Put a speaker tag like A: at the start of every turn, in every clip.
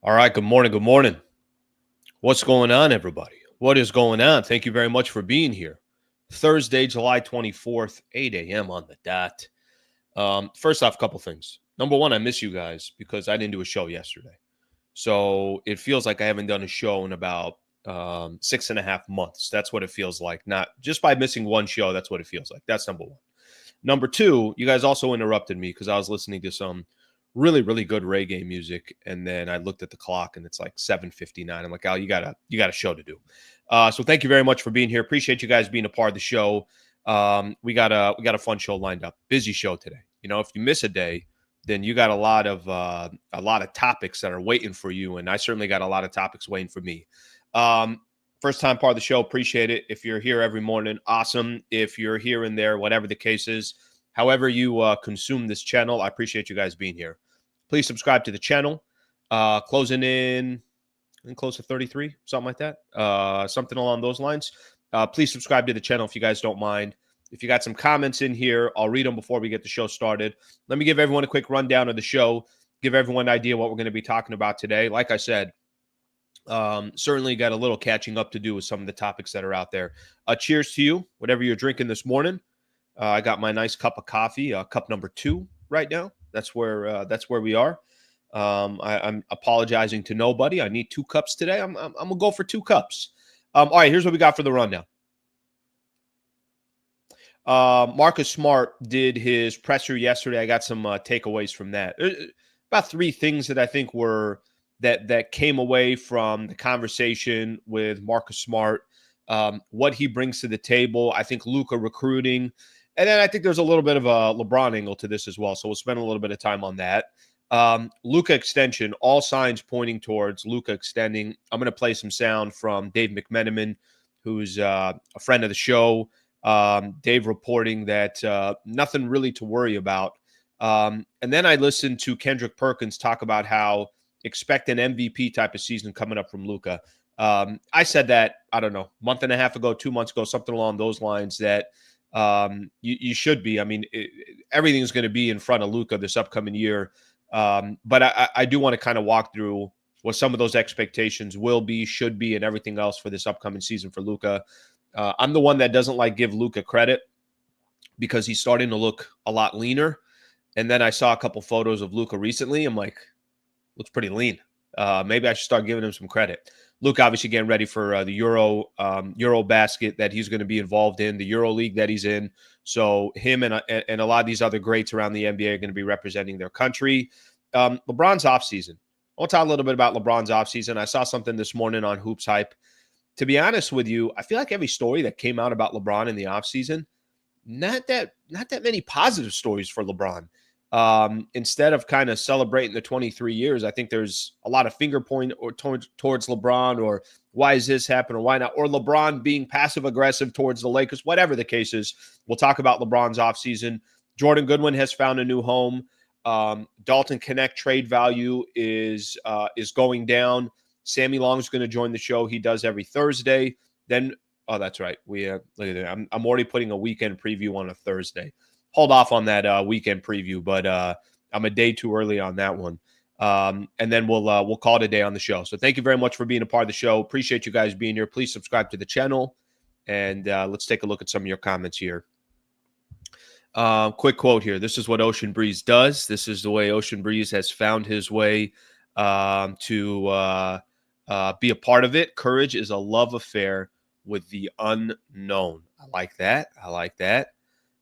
A: All right, good morning. Good morning. What's going on, everybody? What is going on? Thank you very much for being here. Thursday, July 24th, 8 a.m. on the dot. First off, a couple things. Number one, I miss you guys because I didn't do a show yesterday. So it feels like I haven't done a show in about 6.5 months. That's what it feels like. Not just by missing one show, that's what it feels like. That's number one. Number two, you guys also interrupted me because I was listening to some really, really good reggae music, and then I looked at the clock and it's like 7:59. I'm like, Al, you got a show to do. So thank you very much for being here. Appreciate you guys being a part of the show. We got a fun show lined up. Busy show today. If you miss a day, then you got a lot of topics that are waiting for you, and I certainly got a lot of topics waiting for me. Um, First time part of the show, appreciate it. If you're here every morning, awesome. If you're here and there, whatever the case is, however you consume this channel, I appreciate you guys being here. Please subscribe to the channel. Closing in close to 33, something like that. Something along those lines. Please subscribe to the channel if you guys don't mind. If you got some comments in here, I'll read them before we get the show started. Let me give everyone a quick rundown of the show, give everyone an idea what we're going to be talking about today. Like I said, certainly got a little catching up to do with some of the topics that are out there. Cheers to you, whatever you're drinking this morning. I got my nice cup of coffee, cup number 2 right now. That's where we are. I'm apologizing to nobody. I need 2 cups today. I'm gonna go for 2 cups. All right, here's what we got for the rundown. Marcus Smart did his presser yesterday. I got some takeaways from that. About 3 things that I think were that came away from the conversation with Marcus Smart. What he brings to the table. I think Luka recruiting. And then I think there's a little bit of a LeBron angle to this as well. So we'll spend a little bit of time on that. Luka extension, all signs pointing towards Luka extending. I'm going to play some sound from Dave McMenamin, who's a friend of the show. Dave reporting that nothing really to worry about. And then I listened to Kendrick Perkins talk about how expect an MVP type of season coming up from Luka. I said that, I don't know, month and a half ago, 2 months ago, something along those lines that you should be. I mean, everything is going to be in front of Luka this upcoming year. But I do want to kind of walk through what some of those expectations will be, should be, and everything else for this upcoming season for Luka. I'm the one that doesn't like give Luka credit because he's starting to look a lot leaner. And then I saw a couple photos of Luka recently. I'm like, looks pretty lean. Maybe I should start giving him some credit. Luke obviously getting ready for the Euro basket that he's going to be involved in, the Euro League that he's in. So him and a lot of these other greats around the NBA are going to be representing their country. LeBron's offseason. I'll talk a little bit about LeBron's offseason. I saw something this morning on Hoops Hype. To be honest with you, I feel like every story that came out about LeBron in the offseason, not that many positive stories for LeBron. Instead of kind of celebrating the 23 years, I think there's a lot of finger point or towards LeBron, or why is this happening, or why not, or LeBron being passive aggressive towards the Lakers, whatever the case is. We'll talk about LeBron's offseason. Jordan Goodwin has found a new home. Dalton Knecht trade value is going down. Sammy Long's going to join the show. He does every Thursday. Then, oh, that's right. Look at that. I'm already putting a weekend preview on a Thursday. Hold off on that weekend preview, but I'm a day too early on that one. And then we'll call it a day on the show. So thank you very much for being a part of the show. Appreciate you guys being here. Please subscribe to the channel, and let's take a look at some of your comments here. Quick quote here. This is what Ocean Breeze does. This is the way Ocean Breeze has found his way to be a part of it. Courage is a love affair with the unknown. I like that.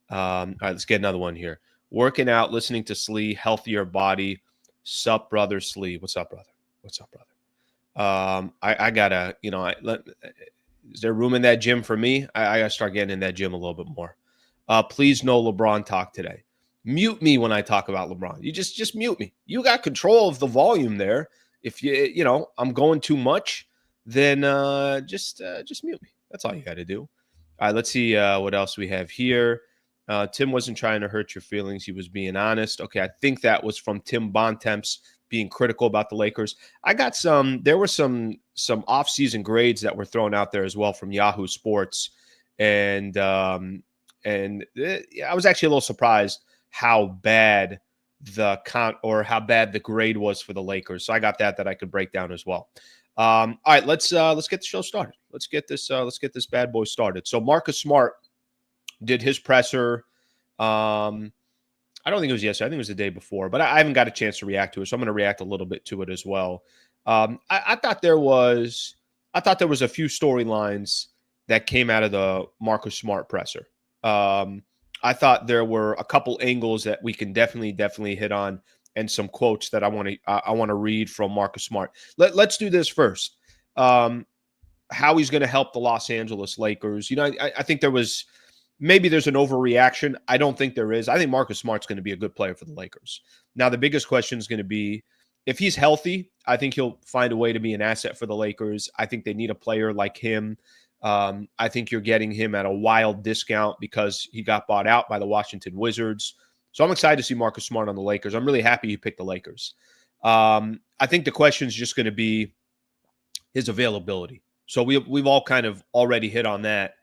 A: All right, let's get another one here. Working out, listening to Slee, healthier body. Sup, brother Slee. What's up, brother? I gotta, is there room in that gym for me? I gotta start getting in that gym a little bit more. Please no LeBron talk today. Mute me when I talk about LeBron. You just mute me. You got control of the volume there. If I'm going too much, then just mute me. That's all you got to do. All right, let's see what else we have here. Tim wasn't trying to hurt your feelings. He was being honest. Okay, I think that was from Tim Bontemps being critical about the Lakers. I got there were some off-season grades that were thrown out there as well from Yahoo Sports. And I was actually a little surprised how bad the count or how bad the grade was for the Lakers. So I got that I could break down as well. All right, let's get the show started. Let's get this bad boy started. So Marcus Smart did his presser. I don't think it was yesterday. I think it was the day before, but I haven't got a chance to react to it, so I'm going to react a little bit to it as well. I thought there was a few storylines that came out of the Marcus Smart presser. I thought there were a couple angles that we can definitely hit on, and some quotes that I want to read from Marcus Smart. Let's do this first. How he's going to help the Los Angeles Lakers. I think maybe there's an overreaction. I don't think there is. I think Marcus Smart's going to be a good player for the Lakers. Now, the biggest question is going to be if he's healthy. I think he'll find a way to be an asset for the Lakers. I think they need a player like him. I think you're getting him at a wild discount because he got bought out by the Washington Wizards. So I'm excited to see Marcus Smart on the Lakers. I'm really happy he picked the Lakers. I think the question is just going to be his availability. So we've all kind of already hit on that.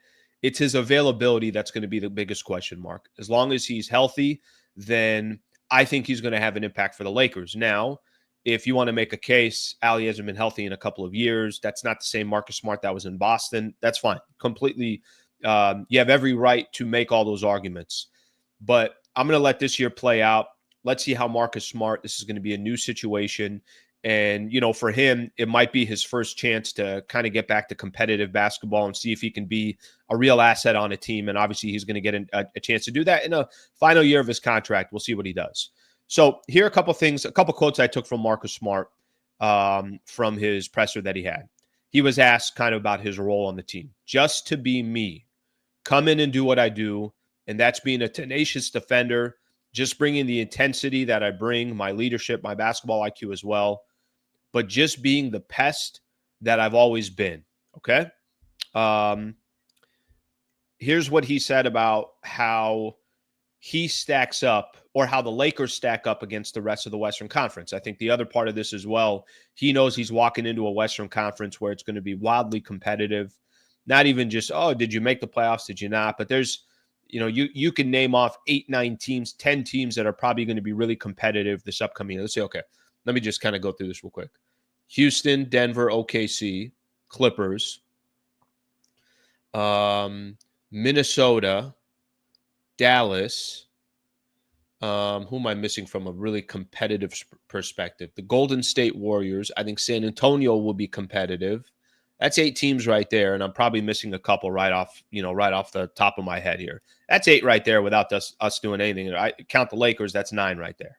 A: It's his availability that's going to be the biggest question mark. As long as he's healthy, then I think he's going to have an impact for the Lakers. Now, if you want to make a case, Allie hasn't been healthy in a couple of years. That's not the same Marcus Smart that was in Boston. That's fine. Completely. You have every right to make all those arguments. But I'm going to let this year play out. Let's see how Marcus Smart, this is going to be a new situation. And, for him, it might be his first chance to kind of get back to competitive basketball and see if he can be a real asset on a team. And obviously, he's going to get a chance to do that in a final year of his contract. We'll see what he does. So here are a couple quotes I took from Marcus Smart from his presser that he had. He was asked kind of about his role on the team. Just to be me, come in and do what I do. And that's being a tenacious defender, just bringing the intensity that I bring, my leadership, my basketball IQ as well, but just being the pest that I've always been, okay? Here's what he said about how he stacks up or how the Lakers stack up against the rest of the Western Conference. I think the other part of this as well, he knows he's walking into a Western Conference where it's going to be wildly competitive. Not even just, did you make the playoffs? Did you not? But there's, you can name off 8, 9 teams, 10 teams that are probably going to be really competitive this upcoming year. Let's say, okay, let me just kind of go through this real quick. Houston, Denver, OKC, Clippers, Minnesota, Dallas. Who am I missing from a really competitive perspective? The Golden State Warriors. I think San Antonio will be competitive. That's 8 teams right there, and I'm probably missing a couple right off the top of my head here. That's 8 right there without us doing anything. I count the Lakers. That's 9 right there.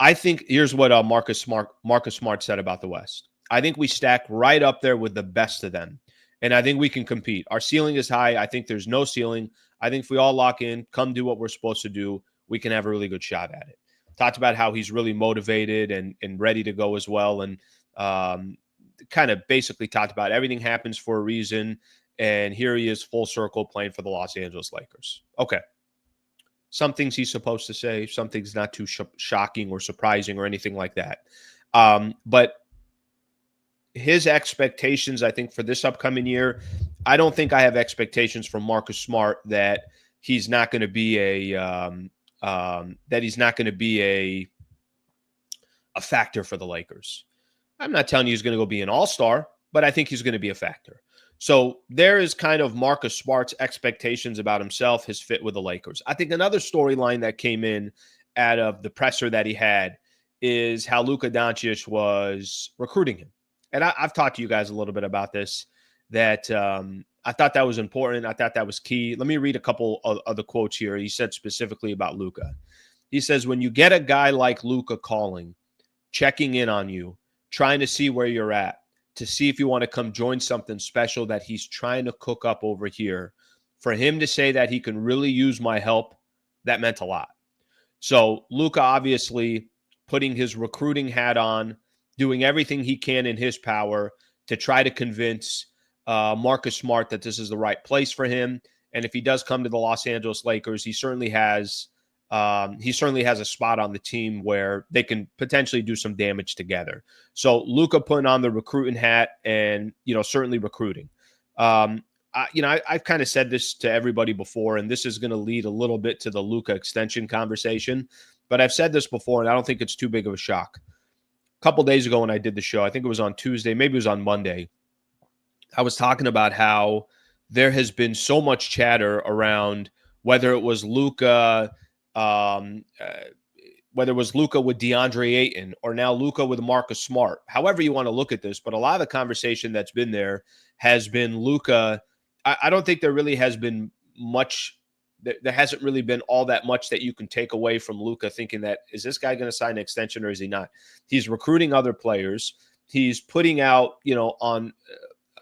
A: I think here's what Marcus Smart said about the West. I think we stack right up there with the best of them, and I think we can compete. Our ceiling is high. I think there's no ceiling. I think if we all lock in, come do what we're supposed to do, we can have a really good shot at it. Talked about how he's really motivated and ready to go as well, and kind of basically talked about everything happens for a reason, and here he is full circle playing for the Los Angeles Lakers. Okay. Some things he's supposed to say, some things not too shocking or surprising or anything like that. But his expectations, I think, for this upcoming year, I don't think I have expectations from Marcus Smart that he's not going to be a factor for the Lakers. I'm not telling you he's going to go be an all-star, but I think he's going to be a factor. So there is kind of Marcus Smart's expectations about himself, his fit with the Lakers. I think another storyline that came in out of the presser that he had is how Luka Doncic was recruiting him. And I've talked to you guys a little bit about this, that I thought that was important. I thought that was key. Let me read a couple of the quotes here. He said specifically about Luka. He says, when you get a guy like Luka calling, checking in on you, trying to see where you're at, to see if you want to come join something special that he's trying to cook up over here, for him to say that he can really use my help, that meant a lot. So Luka obviously putting his recruiting hat on, doing everything he can in his power to try to convince Marcus Smart that this is the right place for him. And if he does come to the Los Angeles Lakers, he certainly has a spot on the team where they can potentially do some damage together. So Luka putting on the recruiting hat and, certainly recruiting. I've kind of said this to everybody before, and this is going to lead a little bit to the Luka extension conversation. But I've said this before, and I don't think it's too big of a shock. A couple days ago when I did the show, I think it was on Tuesday, maybe it was on Monday, I was talking about how there has been so much chatter around whether it was Luka, whether it was Luka with DeAndre Ayton or now Luka with Marcus Smart, however you want to look at this. But a lot of the conversation that's been there has been Luka. I don't think there really has been much. There hasn't really been all that much that you can take away from Luka thinking that, is this guy going to sign an extension or is he not? He's recruiting other players. He's putting out, on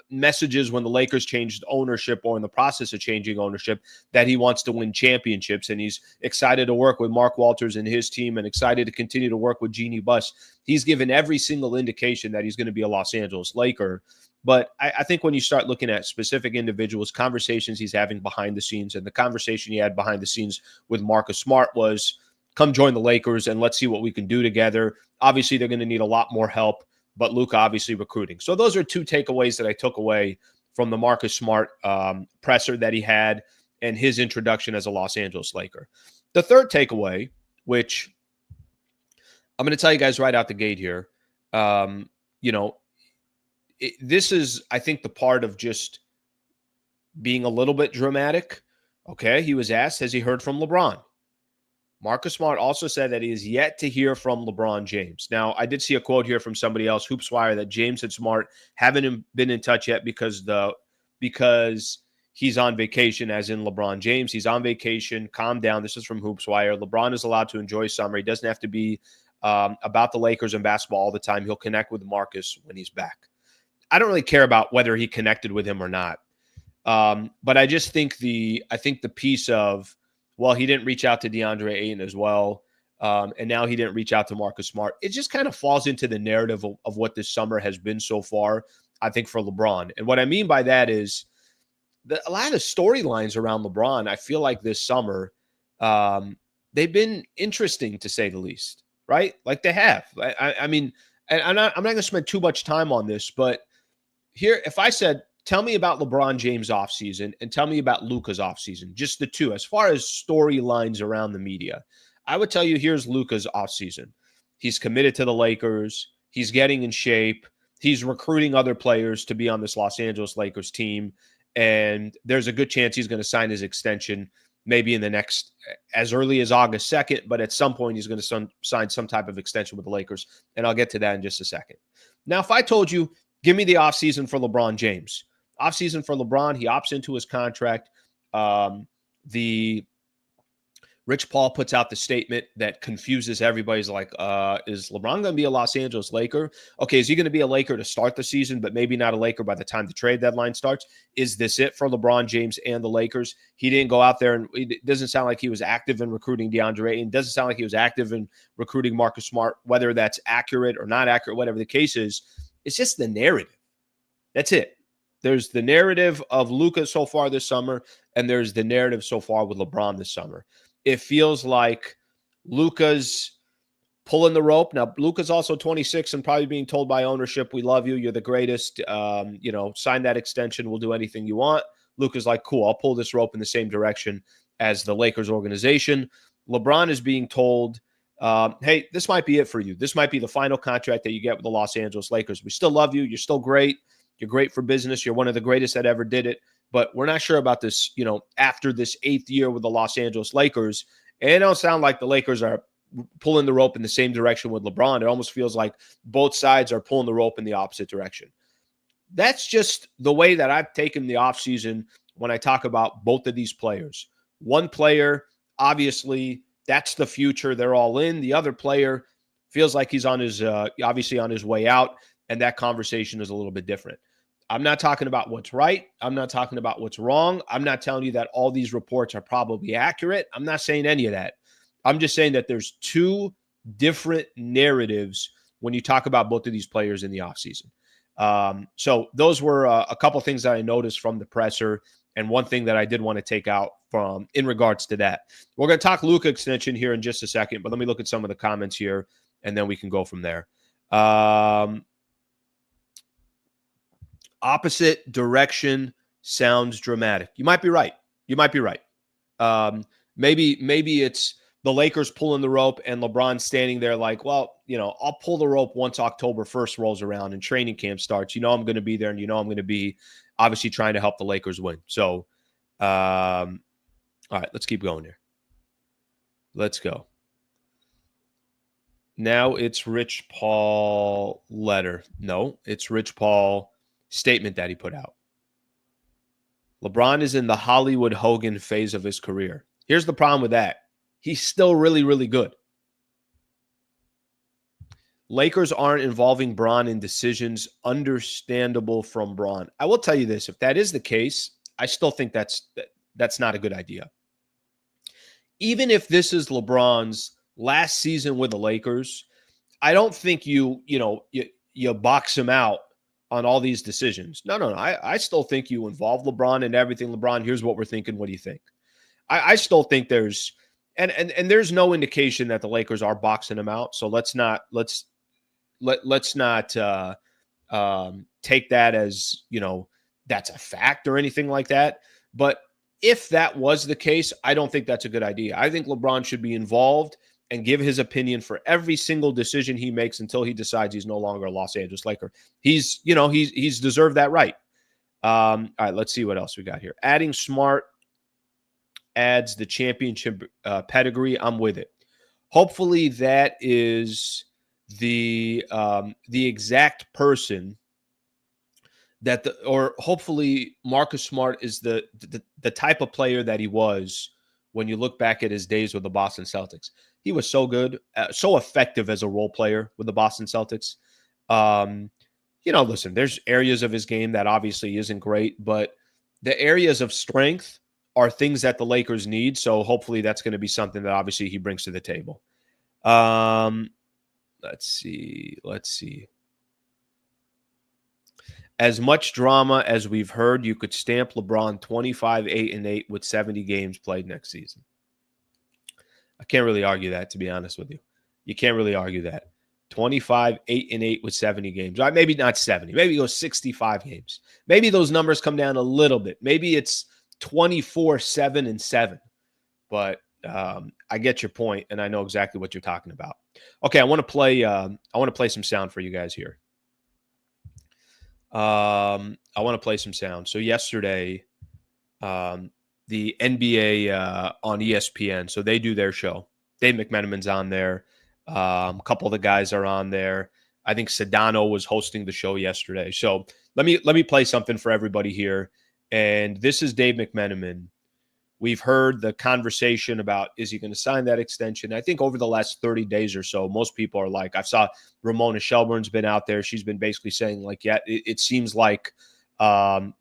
A: messages when the Lakers changed ownership or in the process of changing ownership that he wants to win championships, and he's excited to work with Mark Walters and his team and excited to continue to work with Jeanie Buss. He's given every single indication that he's going to be a Los Angeles Laker. But I think when you start looking at specific individuals, conversations he's having behind the scenes, and the conversation he had behind the scenes with Marcus Smart was, come join the Lakers and let's see what we can do together. Obviously, they're going to need a lot more help, but Luka obviously recruiting. So those are two takeaways that I took away from the Marcus Smart presser that he had and his introduction as a Los Angeles Laker. The third takeaway, which I'm going to tell you guys right out the gate here, this is, I think, the part of just being a little bit dramatic. Okay, he was asked, has he heard from LeBron? Marcus Smart also said that he is yet to hear from LeBron James. Now, I did see a quote here from somebody else, HoopsWire, that James and Smart haven't been in touch yet because he's on vacation, as in LeBron James. He's on vacation. Calm down. This is from HoopsWire. LeBron is allowed to enjoy summer. He doesn't have to be about the Lakers and basketball all the time. He'll connect with Marcus when he's back. I don't really care about whether he connected with him or not. But I just think the piece of, well, he didn't reach out to DeAndre Ayton as well, and now he didn't reach out to Marcus Smart. It just kind of falls into the narrative of what this summer has been so far, I think, for LeBron. And what I mean by that is a lot of storylines around LeBron, I feel like this summer, they've been interesting, to say the least, right? Like they have. I mean, and I'm not going to spend too much time on this, but here, if I said, tell me about LeBron James' offseason and tell me about Luka's offseason, just the two, as far as storylines around the media, I would tell you, here's Luka's offseason. He's committed to the Lakers. He's getting in shape. He's recruiting other players to be on this Los Angeles Lakers team. And there's a good chance he's going to sign his extension maybe in the next, as early as August 2nd, but at some point he's going to sign some type of extension with the Lakers. And I'll get to that in just a second. Now, if I told you, give me the offseason for LeBron James. Offseason for LeBron, he opts into his contract. The Rich Paul puts out the statement that confuses everybody. He's like, is LeBron going to be a Los Angeles Laker? Okay, is he going to be a Laker to start the season, but maybe not a Laker by the time the trade deadline starts? Is this it for LeBron James and the Lakers? He didn't go out there, and it doesn't sound like he was active in recruiting DeAndre Ayton. It doesn't sound like he was active in recruiting Marcus Smart, whether that's accurate or not accurate, whatever the case is. It's just the narrative. That's it. There's the narrative of Luka so far this summer, and there's the narrative so far with LeBron this summer. It feels like Luka's pulling the rope. Now, Luka's also 26 and probably being told by ownership, we love you. You're the greatest. Sign that extension. We'll do anything you want. Luka's like, cool, I'll pull this rope in the same direction as the Lakers organization. LeBron is being told, hey, this might be it for you. This might be the final contract that you get with the Los Angeles Lakers. We still love you. You're still great. You're great for business. You're one of the greatest that ever did it. But we're not sure about this, after this 8th year with the Los Angeles Lakers. And it don't sound like the Lakers are pulling the rope in the same direction with LeBron. It almost feels like both sides are pulling the rope in the opposite direction. That's just the way that I've taken the offseason when I talk about both of these players. One player, obviously, that's the future. They're all in. The other player feels like he's on his, obviously on his way out, and that conversation is a little bit different. I'm not talking about what's right. I'm not talking about what's wrong. I'm not telling you that all these reports are probably accurate. I'm not saying any of that. I'm just saying that there's two different narratives when you talk about both of these players in the offseason. So those were a couple things that I noticed from the presser, and one thing that I did want to take out from in regards to that. We're going to talk Luka extension here in just a second, but let me look at some of the comments here, and then we can go from there. Opposite direction sounds dramatic. You might be right. Maybe it's the Lakers pulling the rope and LeBron standing there like, well, I'll pull the rope once October 1st rolls around and training camp starts. I'm going to be there, and I'm going to be obviously trying to help the Lakers win. So, all right, let's keep going here. Let's go. Now it's Rich Paul letter. No, it's Rich Paul statement that he put out. LeBron is in the Hollywood Hogan phase of his career. Here's the problem with that. He's still really, really good. Lakers aren't involving Bron in decisions understandable from Bron. I will tell you this. If that is the case, I still think that's not a good idea. Even if this is LeBron's last season with the Lakers, I don't think you box him out on all these decisions. No. I still think you involve LeBron in everything. LeBron, here's what we're thinking. What do you think? I still think there's and there's no indication that the Lakers are boxing him out. So let's not take that as that's a fact or anything like that. But if that was the case, I don't think that's a good idea. I think LeBron should be involved and give his opinion for every single decision he makes until he decides he's no longer a Los Angeles Laker. He's deserved that right. All right, let's see what else we got here. Adding Smart adds the championship pedigree. I'm with it. Hopefully that is the exact person or hopefully Marcus Smart is the type of player that he was when you look back at his days with the Boston Celtics. He was so good, so effective as a role player with the Boston Celtics. Listen, there's areas of his game that obviously isn't great, but the areas of strength are things that the Lakers need. So hopefully that's going to be something that obviously he brings to the table. Let's see. As much drama as we've heard, you could stamp LeBron 25-8-8 with 70 games played next season. I can't really argue that, to be honest with you. You can't really argue that. 25-8-8 with 70 games. Right, maybe not 70. Maybe it goes 65 games. Maybe those numbers come down a little bit. Maybe it's 24-7-7. But I get your point, and I know exactly what you're talking about. Okay, I want to play some sound for you guys here. I want to play some sound. So yesterday, the NBA on ESPN, so they do their show. Dave McMenamin's on there. A couple of the guys are on there. I think Sedano was hosting the show yesterday. So let me play something for everybody here. And this is Dave McMenamin. We've heard the conversation about, is he going to sign that extension? I think over the last 30 days or so, most people are like, I saw Ramona Shelburne's been out there. She's been basically saying like, yeah, it seems like, I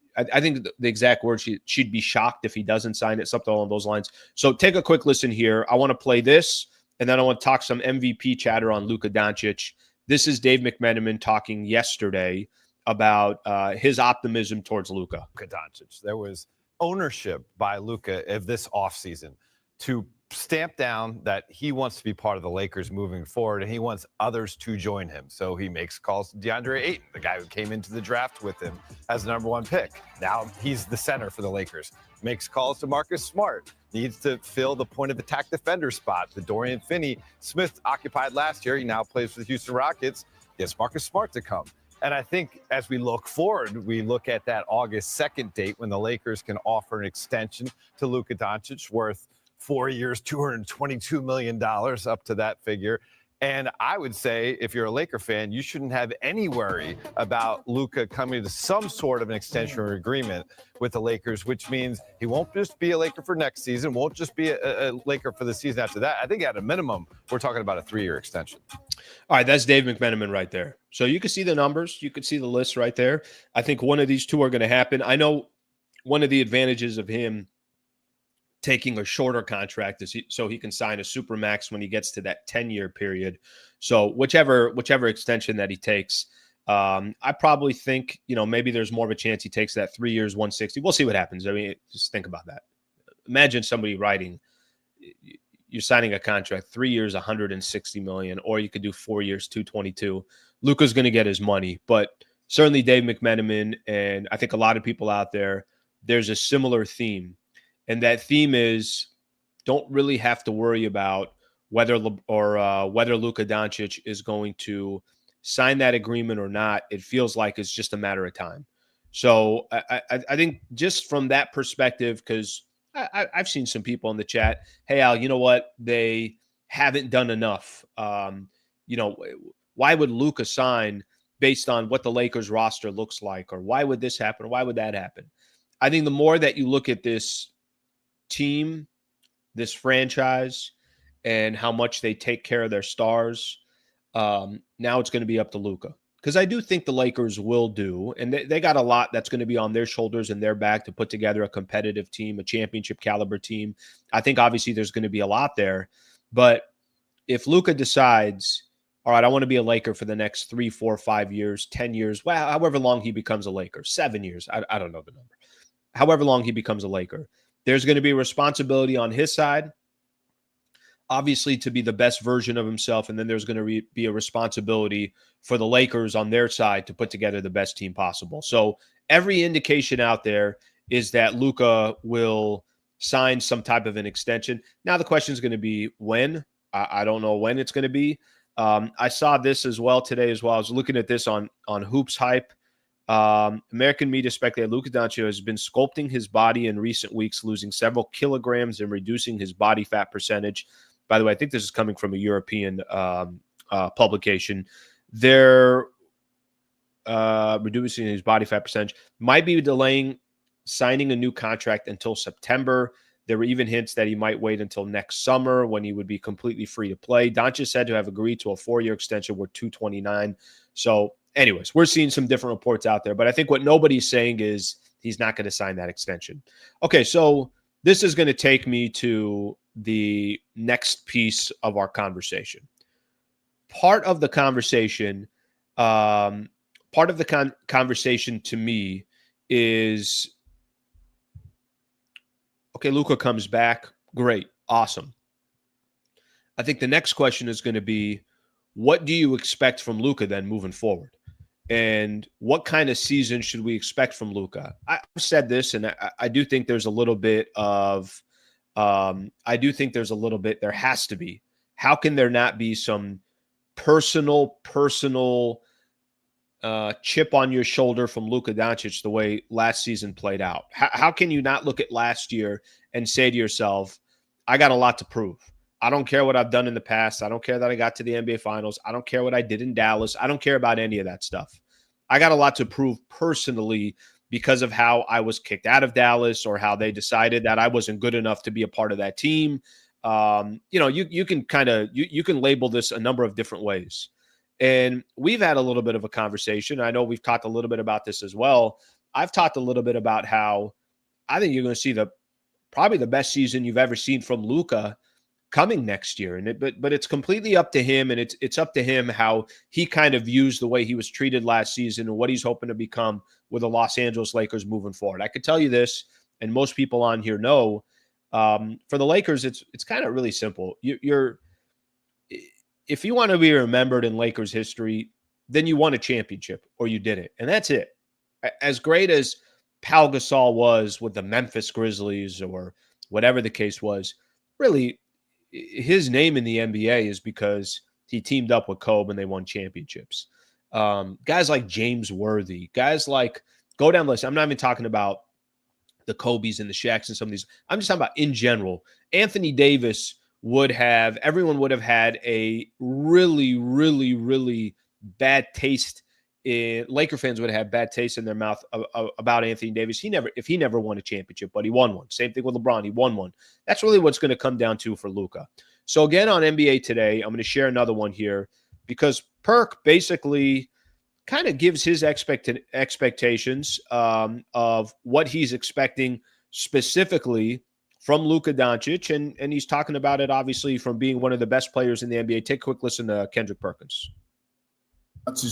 A: think the exact word, she'd be shocked if he doesn't sign it, something along those lines. So take a quick listen here. I want to play this, and then I want to talk some MVP chatter on Luka Doncic. This is Dave McMenamin talking yesterday about his optimism towards Luka.
B: Luka Doncic. There was ownership by Luka of this offseason to stamp down that he wants to be part of the Lakers moving forward, and he wants others to join him. So he makes calls to DeAndre Ayton, the guy who came into the draft with him as the number one pick. Now he's the center for the Lakers. Makes calls to Marcus Smart. Needs to fill the point of attack defender spot that Dorian Finney-Smith occupied last year. He now plays for the Houston Rockets. Gets Marcus Smart to come. And I think as we look forward, we look at that August 2nd date when the Lakers can offer an extension to Luka Doncic worth 4 years, $222 million, up to that figure. And I would say, if you're a Laker fan, you shouldn't have any worry about Luka coming to some sort of an extension or agreement with the Lakers, which means he won't just be a Laker for next season, won't just be a Laker for the season after that. I think at a minimum, we're talking about a 3-year extension.
A: All right, that's Dave McMenamin right there. So you can see the numbers. You can see the list right there. I think one of these two are going to happen. I know one of the advantages of him taking a shorter contract is so he can sign a supermax when he gets to that 10-year period. So whichever extension that he takes, I probably think, maybe there's more of a chance he takes that 3 years, 160. We'll see what happens. I mean, just think about that. Imagine somebody writing, you're signing a contract, 3 years, $160 million, or you could do 4 years, $222. Luka's going to get his money, but certainly Dave McMenamin, and I think a lot of people out there there's a similar theme. And that theme is don't really have to worry about whether Luka Doncic is going to sign that agreement or not. It feels like it's just a matter of time. So I think just from that perspective, because I've seen some people in the chat, hey, Al, you know what? They haven't done enough. Why would Luka sign based on what the Lakers roster looks like? Or why would this happen? Or why would that happen? I think the more that you look at this team, this franchise, and how much they take care of their stars, now it's going to be up to Luka. Because I do think the Lakers will do, and they got a lot that's going to be on their shoulders and their back to put together a competitive team, a championship caliber team. I think obviously there's going to be a lot there. But if Luka decides, all right, I want to be a Laker for the next 3, 4, 5 years, 10 years, well, however long he becomes a Laker, 7 years, I don't know the number. However long he becomes a Laker, there's going to be a responsibility on his side, obviously, to be the best version of himself. And then there's going to be a responsibility for the Lakers on their side to put together the best team possible. So every indication out there is that Luka will sign some type of an extension. Now the question is going to be when. I don't know when it's going to be. I saw this as well today as well. I was looking at this on Hoops Hype. American media speculated Luka Doncic has been sculpting his body in recent weeks, losing several kilograms and reducing his body fat percentage. By the way, I think this is coming from a European publication. They're reducing his body fat percentage. Might be delaying signing a new contract until September. There were even hints that he might wait until next summer when he would be completely free to play. Doncic said to have agreed to a 4-year extension worth $229. So anyways, we're seeing some different reports out there. But I think what nobody's saying is he's not going to sign that extension. Okay, so this is going to take me to the next piece of our conversation. Part of the conversation to me is, okay, Luka comes back. Great. Awesome. I think the next question is going to be, what do you expect from Luka then moving forward? And what kind of season should we expect from Luka? I've said this, and I do think there's a little bit of, there has to be. How can there not be some personal chip on your shoulder from Luka Doncic the way last season played out? How can you not look at last year and say to yourself, I got a lot to prove. I don't care what I've done in the past. I don't care that I got to the NBA Finals. I don't care what I did in Dallas. I don't care about any of that stuff. I got a lot to prove personally because of how I was kicked out of Dallas or how they decided that I wasn't good enough to be a part of that team. You can label this a number of different ways. And we've had a little bit of a conversation. I know we've talked a little bit about this as well. I've talked a little bit about how I think you're going to see probably the best season you've ever seen from Luka coming next year. But it's completely up to him, and it's up to him how he kind of views the way he was treated last season and what he's hoping to become with the Los Angeles Lakers moving forward. I could tell you this, and most people on here know, for the Lakers, it's kind of really simple. If you want to be remembered in Lakers history, then you won a championship or you did it. And that's it. As great as Pau Gasol was with the Memphis Grizzlies or whatever the case was, really his name in the NBA is because he teamed up with Kobe and they won championships. Guys like James Worthy, guys like, go down the list. I'm not even talking about the Kobes and the Shaqs and some of these. I'm just talking about in general. Anthony Davis everyone would have had a really, really, really bad taste. Laker fans would have had bad taste in their mouth about Anthony Davis. If he never won a championship, but he won one. Same thing with LeBron. He won one. That's really what's going to come down to for Luka. So again, on NBA Today, I'm going to share another one here because Perk basically kind of gives his expectations of what he's expecting specifically from Luka Doncic, and he's talking about it, obviously, from being one of the best players in the NBA. Take a quick listen to Kendrick Perkins.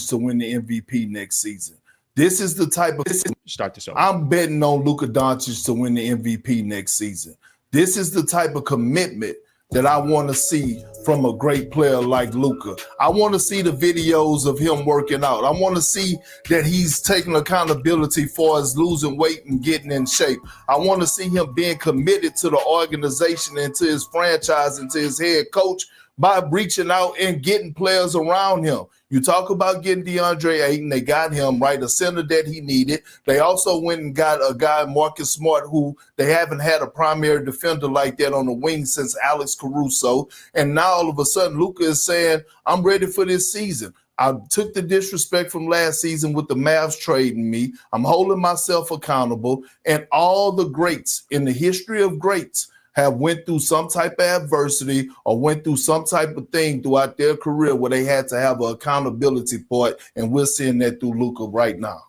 C: To win the MVP next season. This is the type of
A: start this over.
C: I'm betting on Luka Doncic to win the MVP next season. This is the type of commitment that I want to see from a great player like Luka. I want to see the videos of him working out. I want to see that he's taking accountability for his losing weight and getting in shape. I want to see him being committed to the organization and to his franchise and to his head coach by reaching out and getting players around him. You talk about getting DeAndre Ayton. They got him, right, a center that he needed. They also went and got a guy, Marcus Smart, who they haven't had a primary defender like that on the wing since Alex Caruso. And now all of a sudden, Luka is saying, I'm ready for this season. I took the disrespect from last season with the Mavs trading me. I'm holding myself accountable. And all the greats in the history of greats have went through some type of adversity or went through some type of thing throughout their career where they had to have an accountability point, and we're seeing that through Luka right now.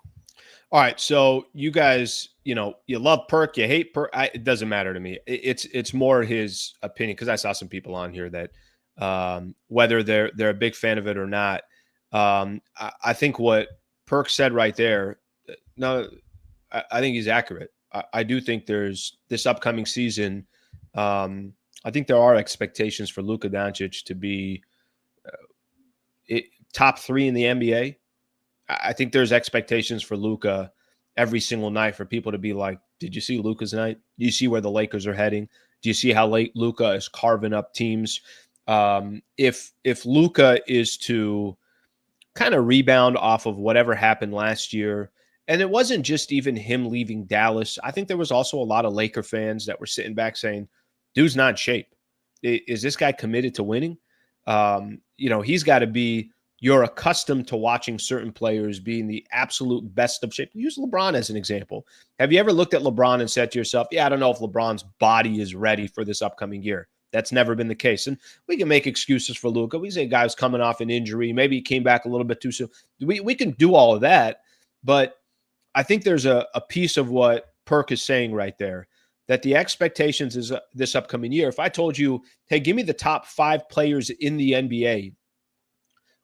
A: All right, so you guys, you love Perk, you hate Perk. It doesn't matter to me. It's more his opinion, because I saw some people on here that whether they're a big fan of it or not, I think what Perk said right there, no, I think he's accurate. I do think there's this upcoming season. I think there are expectations for Luka Doncic to be top 3 in the NBA. I think there's expectations for Luka every single night for people to be like, did you see Luka's night? Do you see where the Lakers are heading? Do you see how late Luka is carving up teams? If Luka is to kind of rebound off of whatever happened last year, and it wasn't just even him leaving Dallas. I think there was also a lot of Laker fans that were sitting back saying, dude's not in shape. Is this guy committed to winning? He's got to be, you're accustomed to watching certain players being the absolute best of shape. Use LeBron as an example. Have you ever looked at LeBron and said to yourself, yeah, I don't know if LeBron's body is ready for this upcoming year? That's never been the case. And we can make excuses for Luka. We say guy's coming off an injury. Maybe he came back a little bit too soon. We can do all of that. But I think there's a piece of what Perk is saying right there, that the expectations is this upcoming year. If I told you, hey, give me the top 5 players in the NBA,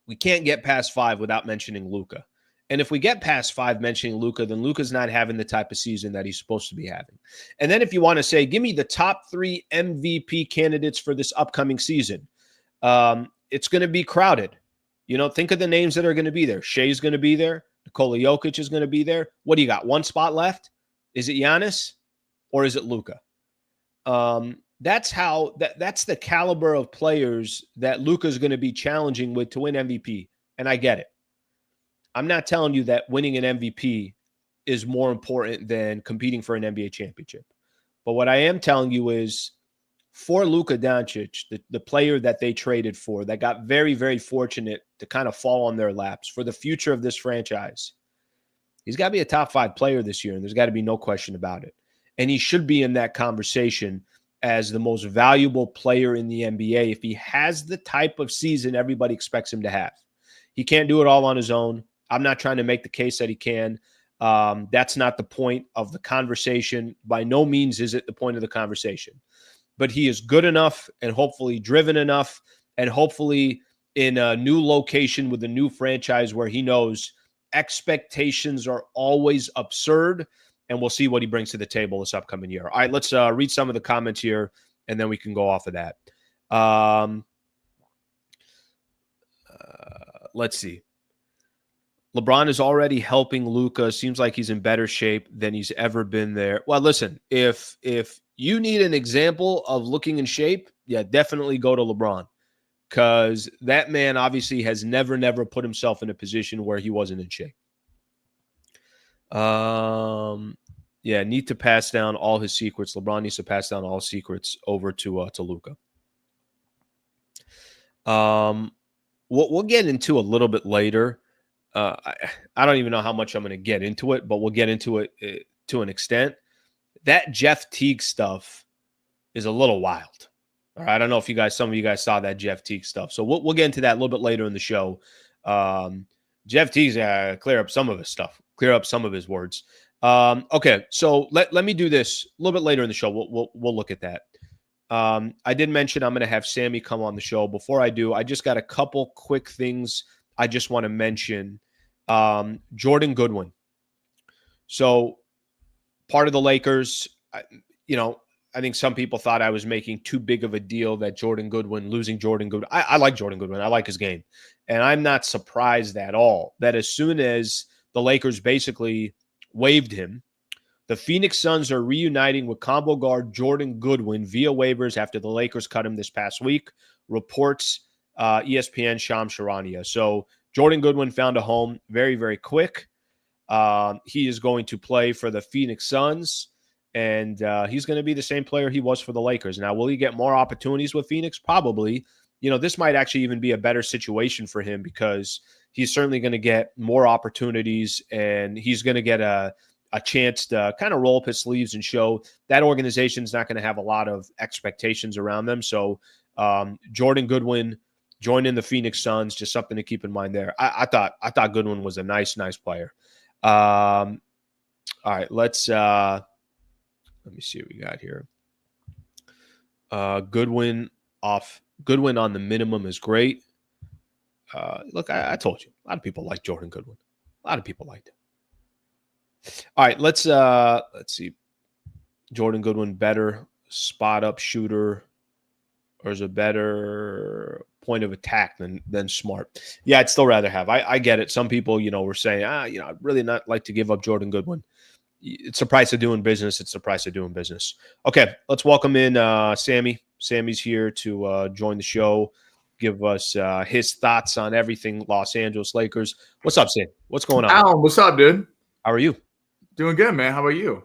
A: we can't get past 5 without mentioning Luka. And if we get past 5 mentioning Luka, then Luka's not having the type of season that he's supposed to be having. And then if you want to say, give me the top 3 MVP candidates for this upcoming season, it's going to be crowded. Think of the names that are going to be there. Shea's going to be there. Nikola Jokic is going to be there. What do you got? 1 spot left? Is it Giannis or is it Luka? That's the caliber of players that Luka is going to be challenging with to win MVP. And I get it. I'm not telling you that winning an MVP is more important than competing for an NBA championship. But what I am telling you is, for Luka Doncic, the player that they traded for, that got very, very fortunate to kind of fall on their laps for the future of this franchise, he's got to be a top 5 player this year, and there's got to be no question about it. And he should be in that conversation as the most valuable player in the NBA if he has the type of season everybody expects him to have. He can't do it all on his own. I'm not trying to make the case that he can. That's not the point of the conversation. By no means is it the point of the conversation. But he is good enough and hopefully driven enough and hopefully in a new location with a new franchise where he knows expectations are always absurd, and we'll see what he brings to the table this upcoming year. All right, let's read some of the comments here, and then we can go off of that. Let's see. LeBron is already helping Luka. Seems like he's in better shape than he's ever been there. Well, listen, if you need an example of looking in shape, yeah, definitely go to LeBron, because that man obviously has never put himself in a position where he wasn't in shape. Need to pass down all his secrets. LeBron needs to pass down all his secrets over to Luka. We'll get into a little bit later. I don't even know how much I'm going to get into it, but we'll get into it to an extent. That Jeff Teague stuff is a little wild. All right, I don't know if some of you guys saw that Jeff Teague stuff. So we'll get into that a little bit later in the show. Jeff Teague's clear up some of his stuff, clear up some of his words. Okay, so let me do this a little bit later in the show. We'll look at that. I did mention I'm going to have Sammy come on the show. Before I do, I just got a couple quick things I just want to mention. Jordan Goodwin. So part of the Lakers, I think some people thought I was making too big of a deal that losing Jordan Goodwin. I like Jordan Goodwin. I like his game. And I'm not surprised at all that as soon as the Lakers basically waived him, the Phoenix Suns are reuniting with combo guard Jordan Goodwin via waivers after the Lakers cut him this past week, reports ESPN Shams Charania. So Jordan Goodwin found a home very, very quick. He is going to play for the Phoenix Suns, and he's going to be the same player he was for the Lakers. Now, will he get more opportunities with Phoenix? Probably. This might actually even be a better situation for him because he's certainly going to get more opportunities, and he's going to get a chance to kind of roll up his sleeves and show that organization's not going to have a lot of expectations around them. So Jordan Goodwin joining the Phoenix Suns, just something to keep in mind there. I thought Goodwin was a nice player. All right, let me see what we got here. Goodwin on the minimum is great. Look, I told you, a lot of people like Jordan Goodwin. A lot of people liked him. All right, let's see. Jordan Goodwin, better spot up shooter, or is a better point of attack than Smart? Yeah, I'd still rather have. I get it. Some people, were saying, I'd really not like to give up Jordan Goodwin. It's the price of doing business. It's the price of doing business. Okay, let's welcome in Sammy. Sammy's here to join the show, give us his thoughts on everything Los Angeles Lakers. What's up, Sam? What's going on?
D: Alan, what's up, dude?
A: How are you?
D: Doing good, man. How about you?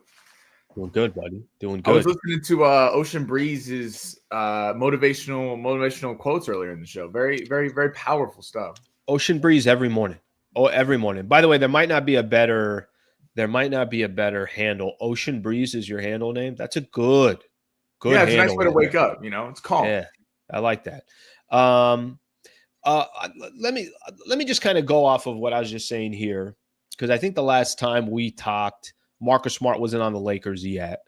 A: Doing good, buddy. Doing good.
D: I was listening to Ocean Breeze's motivational quotes earlier in the show. Very, very, very powerful stuff.
A: Ocean Breeze every morning. Oh, every morning. By the way, there might not be a better handle. Ocean Breeze is your handle name. That's a good.
D: Yeah, it's a nice way to wake up. It's calm.
A: Yeah, I like that. Let me just kind of go off of what I was just saying here, because I think the last time we talked, Marcus Smart wasn't on the Lakers yet.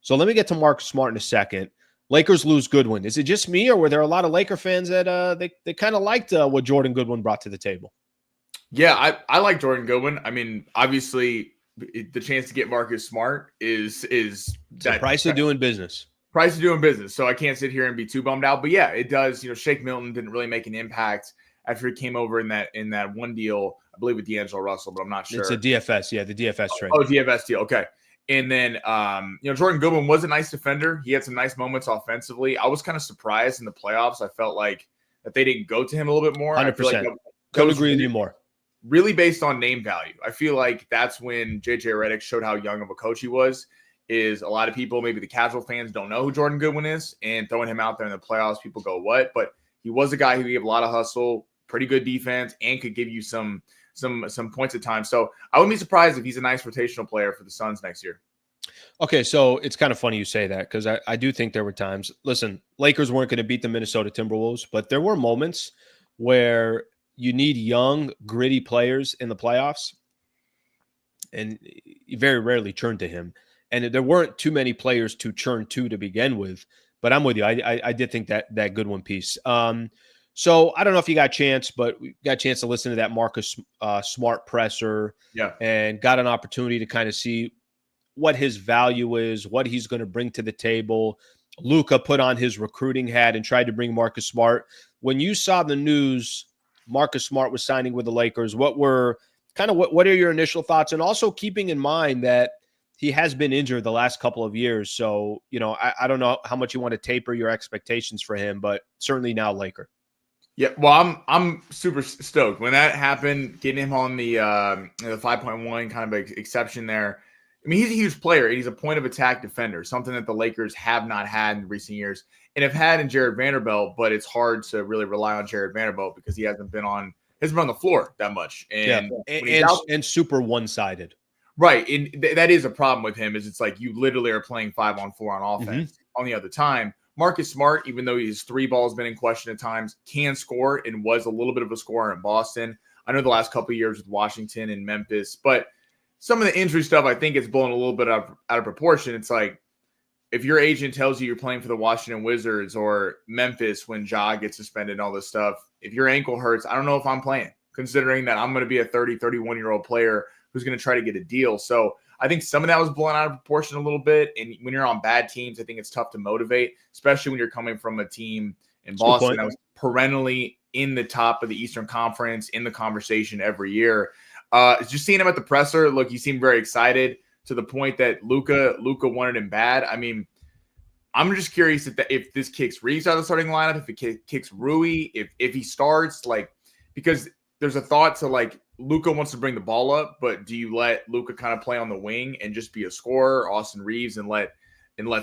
A: So let me get to Marcus Smart in a second. Lakers lose Goodwin. Is it just me, or were there a lot of Laker fans that they kind of liked what Jordan Goodwin brought to the table?
D: Yeah, I like Jordan Goodwin. I mean, obviously, the chance to get Marcus Smart is
A: the price of doing business.
D: Price of doing business. So I can't sit here and be too bummed out. But yeah, it does. Shake Milton didn't really make an impact after he came over in that one deal, I believe, with D'Angelo Russell, but I'm not sure.
A: It's a DFS, yeah, the DFS trade.
D: Oh, DFS deal. Okay. And then Jordan Goodwin was a nice defender. He had some nice moments offensively. I was kind of surprised in the playoffs. I felt like that they didn't go to him a little bit more.
A: 100%. Couldn't agree with you more.
D: Really based on name value. I feel like that's when JJ Redick showed how young of a coach he was. Is a lot of people, maybe the casual fans, don't know who Jordan Goodwin is, and throwing him out there in the playoffs, people go, what? But he was a guy who gave a lot of hustle, pretty good defense, and could give you some points at times. So I wouldn't be surprised if he's a nice rotational player for the Suns next year.
A: Okay, so it's kind of funny you say that, because I do think there were times, listen, Lakers weren't going to beat the Minnesota Timberwolves, but there were moments where you need young, gritty players in the playoffs, and you very rarely turn to him. And there weren't too many players to churn to begin with, but I'm with you. I did think that Goodwin piece. So I don't know if you got a chance, but we got a chance to listen to that Marcus Smart presser, and got an opportunity to kind of see what his value is, what he's going to bring to the table. Luka put on his recruiting hat and tried to bring Marcus Smart. When you saw the news, Marcus Smart was signing with the Lakers, what are your initial thoughts? And also keeping in mind that he has been injured the last couple of years. So, I don't know how much you want to taper your expectations for him, but certainly now Laker.
D: Yeah, well, I'm super stoked. When that happened, getting him on the 5.1 kind of exception there. I mean, he's a huge player, and he's a point of attack defender, something that the Lakers have not had in recent years and have had in Jared Vanderbilt, but it's hard to really rely on Jared Vanderbilt because he hasn't been on the floor that much. And
A: super one-sided.
D: Right, and that is a problem with him. Is it's like you literally are playing 5-on-4 on offense. On the other time, Marcus Smart, even though his three ball has been in question at times, can score and was a little bit of a scorer in Boston. I know the last couple of years with Washington and Memphis, but some of the injury stuff I think it's blown a little bit out of proportion. It's like if your agent tells you you're playing for the Washington Wizards or Memphis when Ja gets suspended and all this stuff, if your ankle hurts, I don't know if I'm playing, considering that I'm going to be a 30, 31-year-old player who's going to try to get a deal. So I think some of that was blown out of proportion a little bit. And when you're on bad teams, I think it's tough to motivate, especially when you're coming from a team in Boston that was perennially in the top of the Eastern Conference, in the conversation every year. Just seeing him at the presser, look, he seemed very excited to the point that Luka wanted him bad. I mean, I'm just curious if this kicks Reeves out of the starting lineup, if it kicks Rui, if he starts, like, because there's a thought to, like, Luka wants to bring the ball up, but do you let Luka kind of play on the wing and just be a scorer, Austin Reeves, and let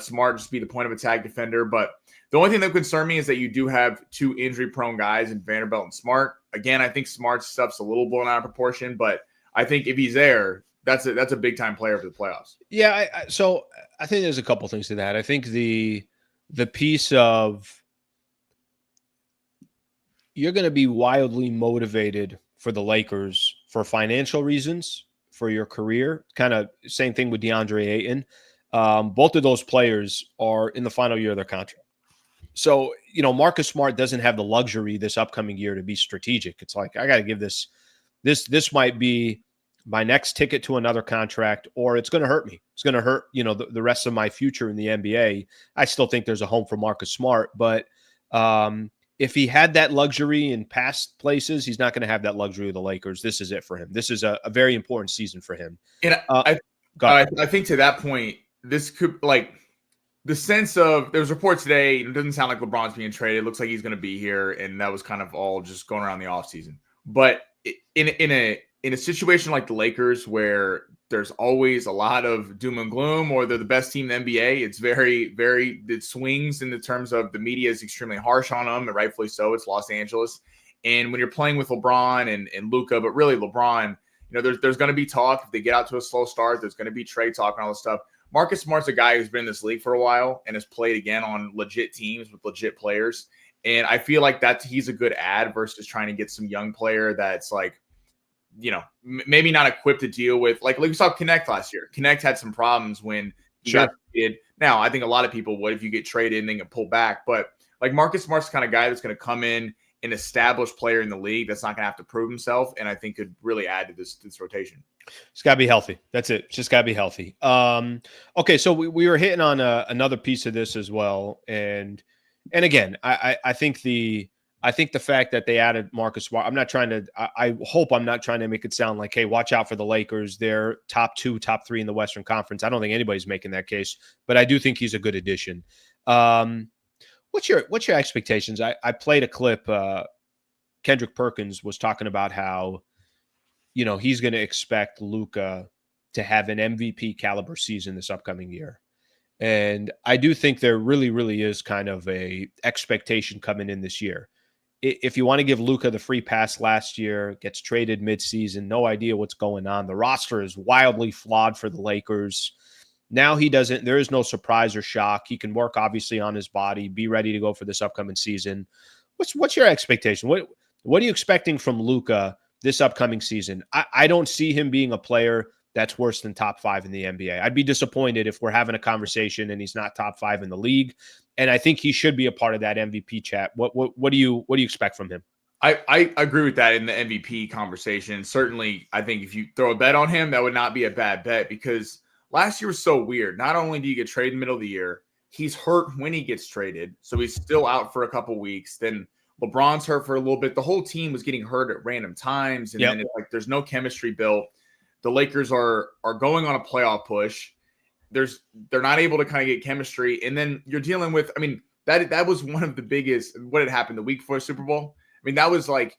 D: Smart just be the point of attack defender? But the only thing that concerned me is that you do have two injury-prone guys in Vanderbilt and Smart. Again, I think Smart's stuff's a little blown out of proportion, but I think if he's there, that's a big-time player for the playoffs.
A: Yeah, so I think there's a couple things to that. I think the piece of you're going to be wildly motivated for the Lakers for financial reasons, for your career. Kind of same thing with DeAndre Ayton. Both of those players are in the final year of their contract. So, Marcus Smart doesn't have the luxury this upcoming year to be strategic. It's like, I got to give this might be my next ticket to another contract, or it's going to hurt me. It's going to hurt, the rest of my future in the NBA. I still think there's a home for Marcus Smart, but if he had that luxury in past places, he's not going to have that luxury of the Lakers. This is it for him. This is a very important season for him.
D: And I think to that point, this could, like, the sense of, there's reports today, it doesn't sound like LeBron's being traded. It looks like he's going to be here, and that was kind of all just going around the offseason. But in a situation like the Lakers, where there's always a lot of doom and gloom, or they're the best team in the NBA, it's very, very, it swings in the terms of the media is extremely harsh on them, and rightfully so. It's Los Angeles. And when you're playing with LeBron and Luka, but really LeBron, there's going to be talk. If they get out to a slow start, there's going to be trade talk and all this stuff. Marcus Smart's a guy who's been in this league for a while and has played again on legit teams with legit players. And I feel like he's a good ad versus trying to get some young player that's like, maybe not equipped to deal with, like we saw Knecht last year. Knecht had some problems when he got traded. Now, I think a lot of people would if you get traded and then get pulled back. But like Marcus Smart's the kind of guy that's going to come in, an established player in the league that's not going to have to prove himself, and I think could really add to this rotation.
A: It's got to be healthy. That's it. It's just got to be healthy. Okay, so we were hitting on another piece of this as well, and again, I think the fact that they added Marcus Smart, I hope I'm not trying to make it sound like, hey, watch out for the Lakers. They're top 2, top 3 in the Western Conference. I don't think anybody's making that case, but I do think he's a good addition. What's your expectations? I played a clip. Kendrick Perkins was talking about how, he's going to expect Luka to have an MVP caliber season this upcoming year. And I do think there really, really is kind of a expectation coming in this year. If you want to give Luka the free pass last year, gets traded midseason, no idea what's going on. The roster is wildly flawed for the Lakers. Now there is no surprise or shock. He can work obviously on his body, be ready to go for this upcoming season. What's your expectation? What are you expecting from Luka this upcoming season? I don't see him being a player that's worse than top 5 in the NBA. I'd be disappointed if we're having a conversation and he's not top 5 in the league. And I think he should be a part of that MVP chat. What do you expect from him?
D: I agree with that in the MVP conversation. Certainly, I think if you throw a bet on him, that would not be a bad bet, because last year was so weird. Not only do you get traded in the middle of the year, he's hurt when he gets traded, so he's still out for a couple weeks. Then LeBron's hurt for a little bit. The whole team was getting hurt at random times, and then it's like there's no chemistry built. The Lakers are going on a playoff push. They're not able to kind of get chemistry, and then you're dealing with. I mean, that was one of the biggest. What had happened the week before Super Bowl? I mean, that was like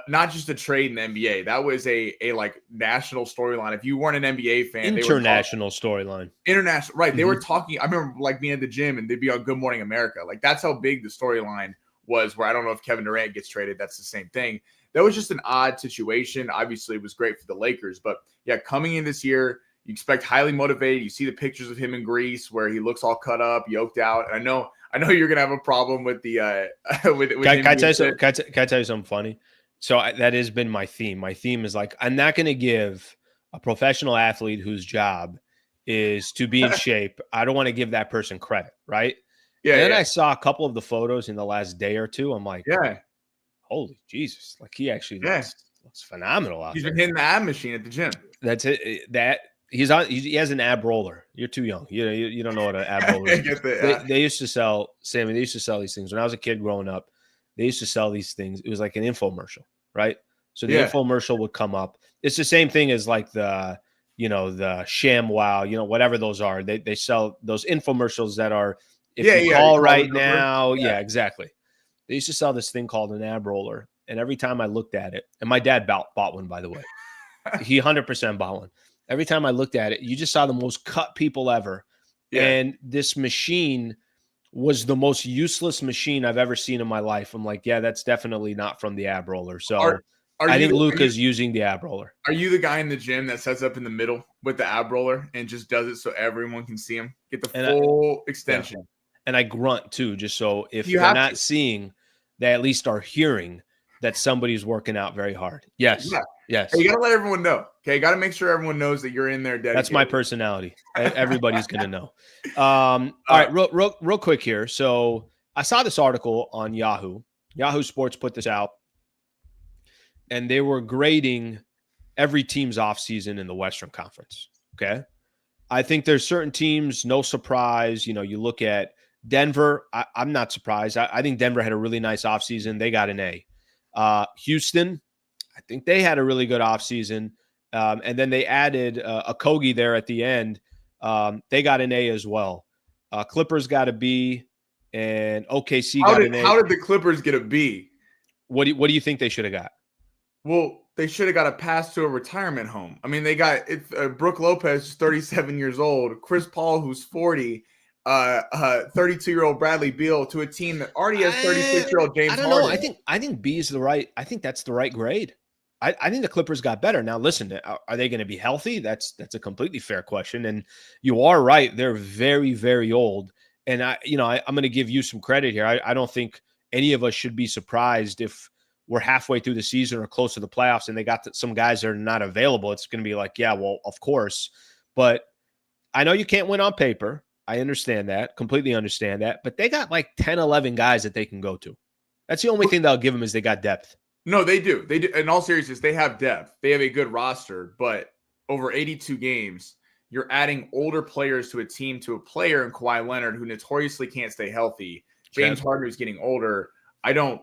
D: not just a trade in the NBA. That was a like national storyline. If you weren't an NBA fan,
A: international storyline.
D: International, right? Mm-hmm. They were talking. I remember like being at the gym and they'd be on Good Morning America. Like that's how big the storyline was. Where I don't know if Kevin Durant gets traded. That's the same thing. That was just an odd situation. Obviously, it was great for the Lakers, but yeah, coming in this year, you expect highly motivated. You see the pictures of him in Greece where he looks all cut up, yoked out. And I know you're gonna have a problem with the with
A: can I tell you something funny? So that has been my theme. My theme is like, I'm not going to give a professional athlete whose job is to be in shape. I don't want to give that person credit, right? Yeah. And then I saw a couple of the photos in the last day or two. I'm like, holy Jesus. Like he actually looks phenomenal out there.
D: He's been hitting the ab machine at the gym.
A: That's it. That He has an ab roller. You're too young. You don't know what an ab roller is. They used to sell, Sammy, they used to sell these things. When I was a kid growing up, they used to sell these things. It was like an infomercial, right? So the infomercial would come up. It's the same thing as like the ShamWow, whatever those are. They sell those infomercials that are, if you call right now. Yeah, exactly. They used to sell this thing called an ab roller. And every time I looked at it, and my dad bought one, by the way. He 100% bought one. Every time I looked at it, you just saw the most cut people ever. Yeah. And this machine was the most useless machine I've ever seen in my life. I'm like, yeah, that's definitely not from the ab roller. So I think Luka's using the ab roller.
D: Are you the guy in the gym that sets up in the middle with the ab roller and just does it so everyone can see him? Get the full extension.
A: Yeah. And I grunt too, just so if they're not seeing, they at least are hearing that somebody's working out very hard. Yes. Yeah. Yes.
D: Hey, you got to let everyone know. Okay. You got to make sure everyone knows that you're in there dedicated.
A: That's my personality. Everybody's going to know. All right. Real quick here. So I saw this article on Yahoo. Yahoo Sports put this out, and they were grading every team's offseason in the Western Conference. Okay. I think there's certain teams, no surprise. You look at Denver. I'm not surprised. I think Denver had a really nice offseason. They got an A. Houston, I think they had a really good offseason. And then they added a Kogi there at the end. They got an A as well. Clippers got a B, and OKC got an A.
D: How did the Clippers get a B?
A: What do you think they should have got?
D: Well, they should have got a pass to a retirement home. I mean, they got Brooke Lopez, 37 years old, Chris Paul, who's 40, 32-year-old Bradley Beal, to a team that already has 36-year-old James Harden.
A: I don't know. I think B is the right. I think that's the right grade. I think the Clippers got better. Now, listen, are they going to be healthy? That's a completely fair question. And you are right; they're very, very old. And I'm going to give you some credit here. I don't think any of us should be surprised if we're halfway through the season or close to the playoffs and they got some guys that are not available. It's going to be like, yeah, well, of course. But I know you can't win on paper. I understand that, completely understand that. But they got like 10, 11 guys that they can go to. That's the only thing they'll give them is they got depth.
D: No, they do. They do. In all seriousness, they have depth. They have a good roster. But over 82 games, you're adding older players to a team, to a player in Kawhi Leonard who notoriously can't stay healthy. James Harden is getting older. I don't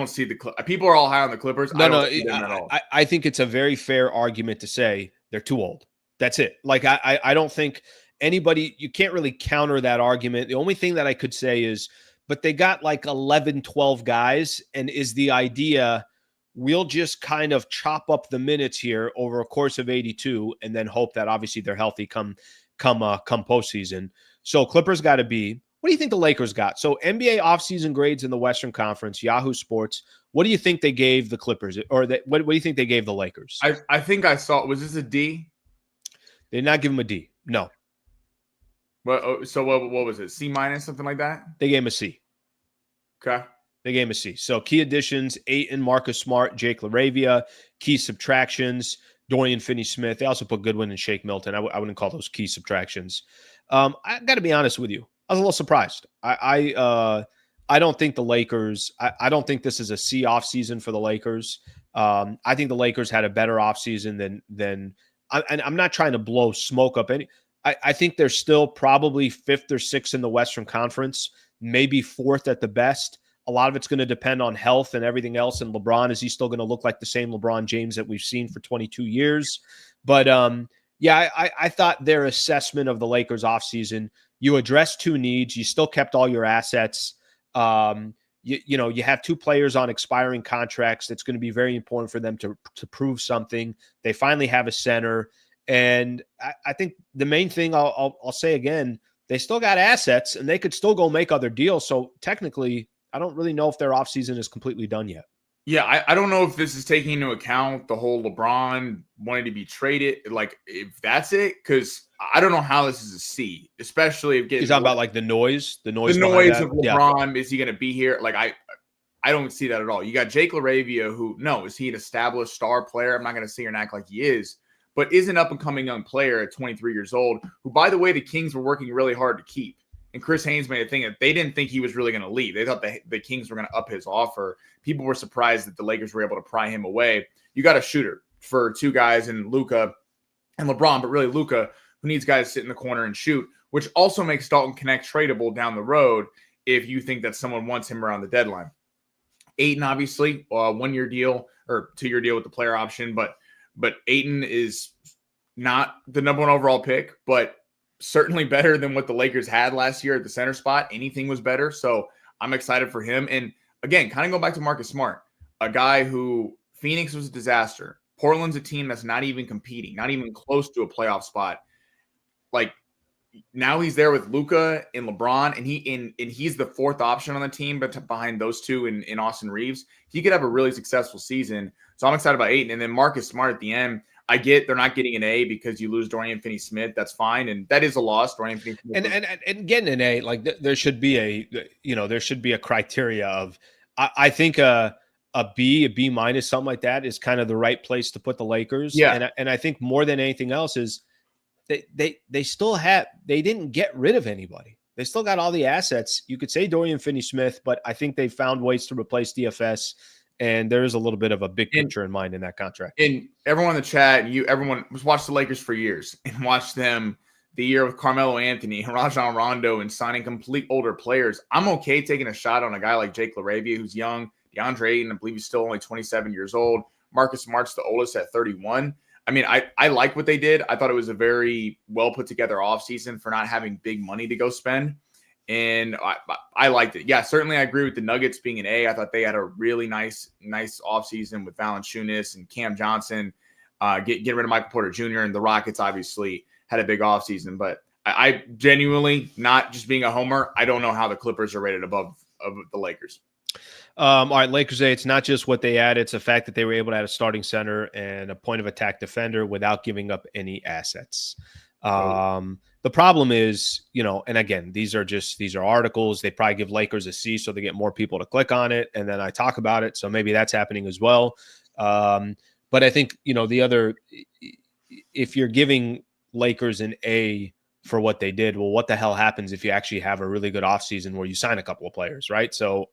D: see people are all high on the Clippers.
A: I think it's a very fair argument to say they're too old. That's it. Like, I don't think anybody, you can't really counter that argument. The only thing that I could say is, but they got like 11, 12 guys. And is the idea, we'll just kind of chop up the minutes here over a course of 82 and then hope that obviously they're healthy come postseason. So Clippers got to be. What do you think the Lakers got? So NBA offseason grades in the Western Conference, Yahoo Sports. What do you think they gave the Clippers? Or what do you think they gave the Lakers?
D: I think I saw, was this a D?
A: They did not give him a D. No.
D: Well, so what was it? C minus, something like that?
A: They gave him a C.
D: Okay.
A: They gave him a C. So key additions, Ayton, Marcus Smart, Jake LaRavia. Key subtractions, Dorian Finney-Smith. They also put Goodwin and Shake Milton. I wouldn't call those key subtractions. I got to be honest with you. I was a little surprised. I don't think the Lakers, I don't think this is a C offseason for the Lakers. I think the Lakers had a better offseason than and I'm not trying to blow smoke up any. I think they're still probably 5th or 6th in the Western Conference, maybe 4th at the best. A lot of it's going to depend on health and everything else. And LeBron, is he still going to look like the same LeBron James that we've seen for 22 years? But I thought their assessment of the Lakers offseason, you addressed 2 needs. You still kept all your assets. You have 2 players on expiring contracts. That's going to be very important for them to prove something. They finally have a center. And I think the main thing I'll say again, they still got assets and they could still go make other deals. So technically, I don't really know if their offseason is completely done yet.
D: Yeah, I don't know if this is taking into account the whole LeBron wanting to be traded. Like, if that's it, because I don't know how this is a C, especially if
A: he's talking about like the noise
D: of LeBron. Yeah. Is he going to be here? Like, I don't see that at all. You got Jake LaRavia, is he an established star player? I'm not going to sit here and act like he is, but is an up-and-coming young player at 23 years old, who, by the way, the Kings were working really hard to keep. And Chris Haynes made a thing that they didn't think he was really going to leave. They thought the Kings were going to up his offer. People were surprised that the Lakers were able to pry him away. You got a shooter for 2 guys in Luka and LeBron, but really Luka, who needs guys to sit in the corner and shoot, which also makes Dalton Knecht tradable down the road if you think that someone wants him around the deadline. Ayton, obviously, 1-year deal or 2-year deal with the player option, but Ayton is not the number 1 overall pick, but certainly better than what the Lakers had last year at the center spot. Anything was better, so I'm excited for him. And again, kind of go back to Marcus Smart, a guy who Phoenix was a disaster. Portland's a team that's not even competing, not even close to a playoff spot. Like, now he's there with Luka and LeBron, and he's the 4th option on the team, but behind those two in Austin Reeves, he could have a really successful season. So I'm excited about Ayton. And then Marcus Smart at the end, I get they're not getting an A because you lose Dorian Finney-Smith. That's fine, and that is a loss. Dorian Finney-Smith
A: and getting an A, like there should be a criteria of I think a B minus, something like that is kind of the right place to put the Lakers.
D: Yeah,
A: and I think more than anything else is they didn't get rid of anybody. They still got all the assets. You could say Dorian Finney-Smith, but I think they found ways to replace DFS. And there is a little bit of a big picture in mind in that contract.
D: And everyone in the chat, everyone was watched the Lakers for years and watched them the year with Carmelo Anthony and Rajon Rondo and signing complete older players. I'm okay taking a shot on a guy like Jake LaRavia, who's young. DeAndre Ayton, I believe he's still only 27 years old. Marcus Smart's the oldest at 31. I mean, I like what they did. I thought it was a very well put together offseason for not having big money to go spend. And I liked it. Yeah, certainly I agree with the Nuggets being an A. I thought they had a really nice offseason with Valanciunas and Cam Johnson, getting rid of Michael Porter Jr. And the Rockets obviously had a big offseason. But I genuinely, not just being a homer, I don't know how the Clippers are rated above of the Lakers.
A: All right, Lakers A, it's not just what they added. It's the fact that they were able to add a starting center and a point of attack defender without giving up any assets. The problem is, and again, these are articles. They probably give Lakers a C so they get more people to click on it. And then I talk about it. So maybe that's happening as well. But I think, if you're giving Lakers an A for what they did, well, what the hell happens if you actually have a really good offseason where you sign a couple of players, right? So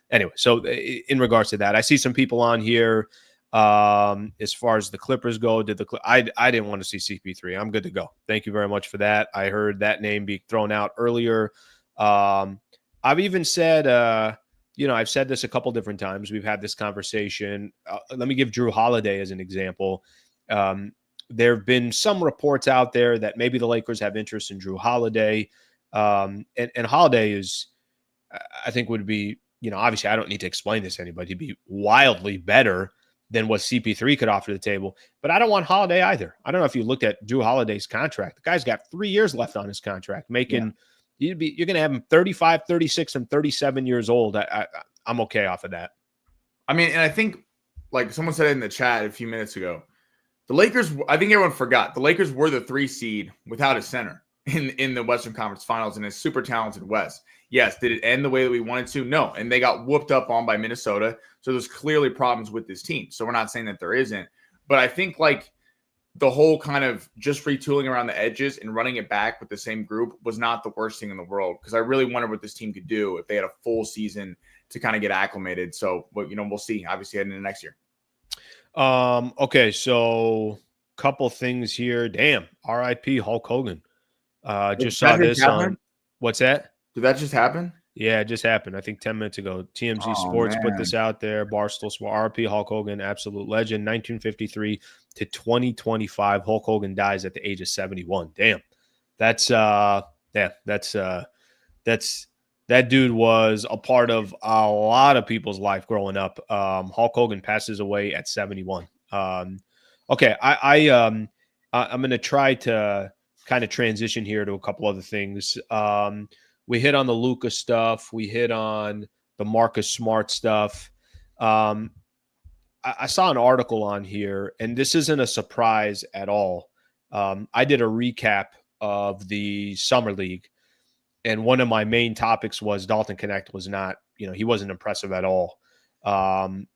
A: anyway, so in regards to that, I see some people on here. As far as the Clippers go, I didn't want to see CP3. I'm good to go. Thank you very much for that. I heard that name be thrown out earlier. I've even said, I've said this a couple different times. We've had this conversation. Let me give Drew Holiday as an example. There have been some reports out there that maybe the Lakers have interest in Drew Holiday. And Holiday is, I think would be, obviously I don't need to explain this to anybody. He'd be wildly better than what CP3 could offer to the table. But I don't want Holiday either. I don't know if you looked at Drew Holiday's contract. The guy's got 3 years left on his contract, making you're going to have him 35, 36, and 37 years old. I'm okay off of that.
D: I mean, and I think, like someone said in the chat a few minutes ago, the Lakers, I think everyone forgot, the Lakers were the 3 seed without a center in the Western Conference Finals in a super talented West. Yes, did it end the way that we wanted to? No, and they got whooped up on by Minnesota. So there's clearly problems with this team. So we're not saying that there isn't. But I think like the whole kind of just retooling around the edges and running it back with the same group was not the worst thing in the world, because I really wondered what this team could do if they had a full season to kind of get acclimated. So, but we'll see. Obviously, heading into next year.
A: Okay, so couple things here. Damn, R.I.P. Hulk Hogan. Just saw this on what's that?
D: Did that just happen?
A: Yeah, it just happened. I think 10 minutes ago. TMZ Sports put this out there. Barstool Sports. R.I.P. Hulk Hogan, absolute legend. 1953 to 2025. Hulk Hogan dies at the age of 71. Damn, that dude was a part of a lot of people's life growing up. Hulk Hogan passes away at 71. Okay, I'm going to try to kind of transition here to a couple other things. We hit on the Luka stuff. We hit on the Marcus Smart stuff. I saw an article on here, and this isn't a surprise at all. I did a recap of the Summer League, and one of my main topics was Dalton Knecht was not, he wasn't impressive at all.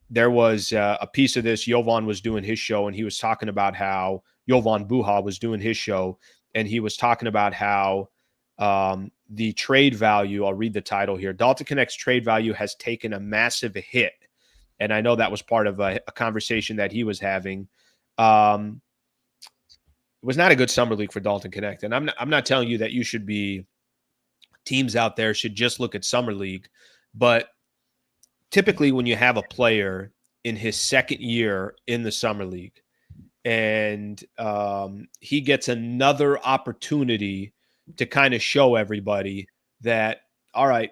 A: There was a piece of this. Jovan was doing his show, and he was talking about how Jovan Buha was doing his show, and he was talking about how the trade value, I'll read the title here. Dalton Knecht's trade value has taken a massive hit. And I know that was part of a conversation that he was having. was not a good summer league for Dalton Knecht. And I'm not telling you that you should be teams out there should just look at summer league, but typically when you have a player in his second year in the summer league and he gets another opportunity to kind of show everybody that, all right,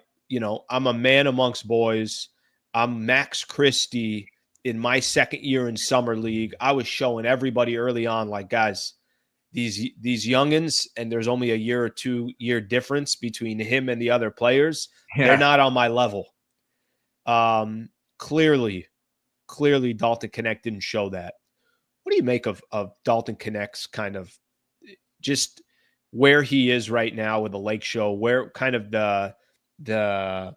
A: I'm a man amongst boys. I'm Max Christie in my second year in summer league. I was showing everybody early on, like, guys, these youngins, and there's only a year or 2 year difference between him and the other players. Yeah. They're not on my level. Clearly Dalton Knecht didn't show that. What do you make of Dalton Knecht's kind of just where he is right now with the Lake Show, where kind of the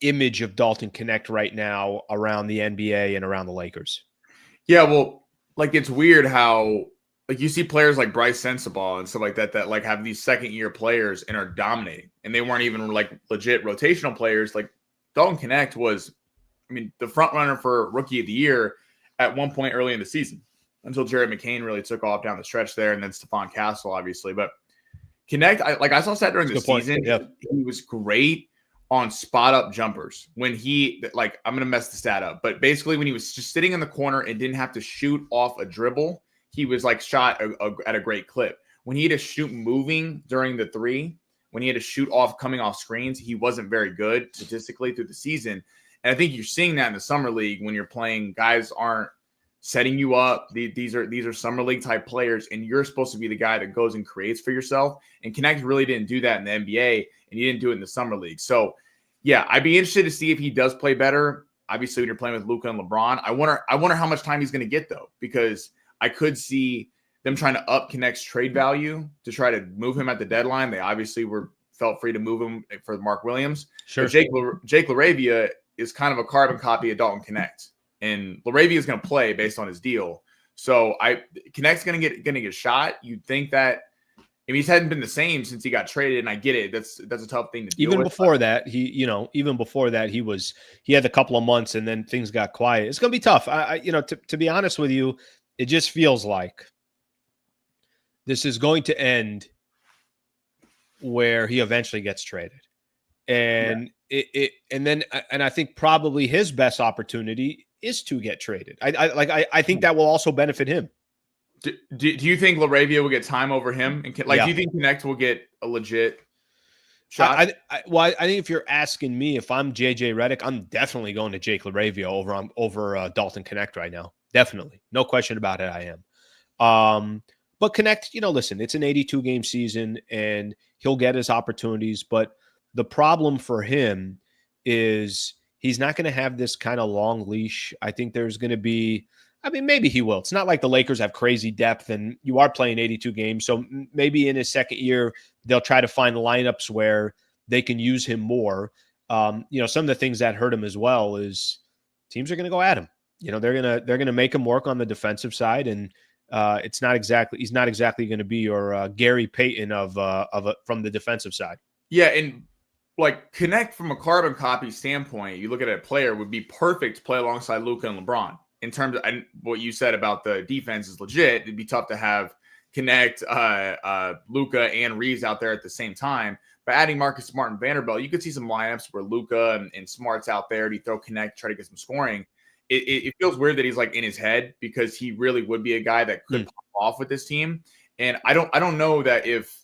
A: image of Dalton Knecht right now around the NBA and around the Lakers?
D: Yeah, well, like, it's weird how, like, you see players like Bryce Sensabaugh and stuff like that like have these second year players and are dominating, and they weren't even like legit rotational players. Like Dalton Knecht was, I mean, the front runner for Rookie of the Year at one point early in the season until Jared McCain really took off down the stretch there, and then Stephon Castle, obviously. But Knecht, I saw that during the season.
A: Yep.
D: He was great on spot up jumpers when he, like, I'm going to mess the stat up, but basically when he was just sitting in the corner and didn't have to shoot off a dribble, he was like shot at a great clip. When he had to shoot moving during the three, when he had to shoot off coming off screens, he wasn't very good statistically through the season. And I think you're seeing that in the summer league when you're playing, guys aren't setting you up. These are summer league type players, and you're supposed to be the guy that goes and creates for yourself. And Knecht really didn't do that in the NBA, and he didn't do it in the summer league. So yeah, I'd be interested to see if he does play better. Obviously, when you're playing with Luka and LeBron, I wonder how much time he's going to get, though, because I could see them trying to up Knecht's trade value to try to move him at the deadline. They obviously felt free to move him for Mark Williams.
A: Sure.
D: Jake LaRavia is kind of a carbon copy of Dalton Knecht, and LaRavia is going to play based on his deal. So Knecht's going to get shot. You'd think that. I mean, he hadn't been the same since he got traded, and I get it. That's a tough thing to deal with.
A: Even before that, he had a couple of months, and then things got quiet. It's going to be tough. To be honest with you, it just feels like this is going to end where he eventually gets traded, and I think probably his best opportunity is to get traded. I think that will also benefit him.
D: Do you think LaRavia will get time over him? And do you think Knecht will get a legit shot?
A: I think if you're asking me, if I'm JJ Redick, I'm definitely going to Jake LaRavia over Dalton Knecht right now. Definitely. No question about it, I am. But Knecht, listen, it's an 82-game season, and he'll get his opportunities. But the problem for him is he's not going to have this kind of long leash. I think there's going to be – I mean, maybe he will. It's not like the Lakers have crazy depth, and you are playing 82 games. So maybe in his second year, they'll try to find lineups where they can use him more. Some of the things that hurt him as well is teams are going to go at him. They're going to make him work on the defensive side, and he's not exactly going to be your Gary Payton from the defensive side. Yeah,
D: and like Knecht from a carbon copy standpoint, you look at a player would be perfect to play alongside Luka and LeBron. In terms of what you said about the defense is legit. It'd be tough to have Knecht, Luka, and Reeves out there at the same time. But adding Marcus Smart and Vanderbilt, you could see some lineups where Luka and Smart's out there. Do you throw Knecht, try to get some scoring? It feels weird that he's like in his head, because he really would be a guy that could pop off with this team. And I don't know that if,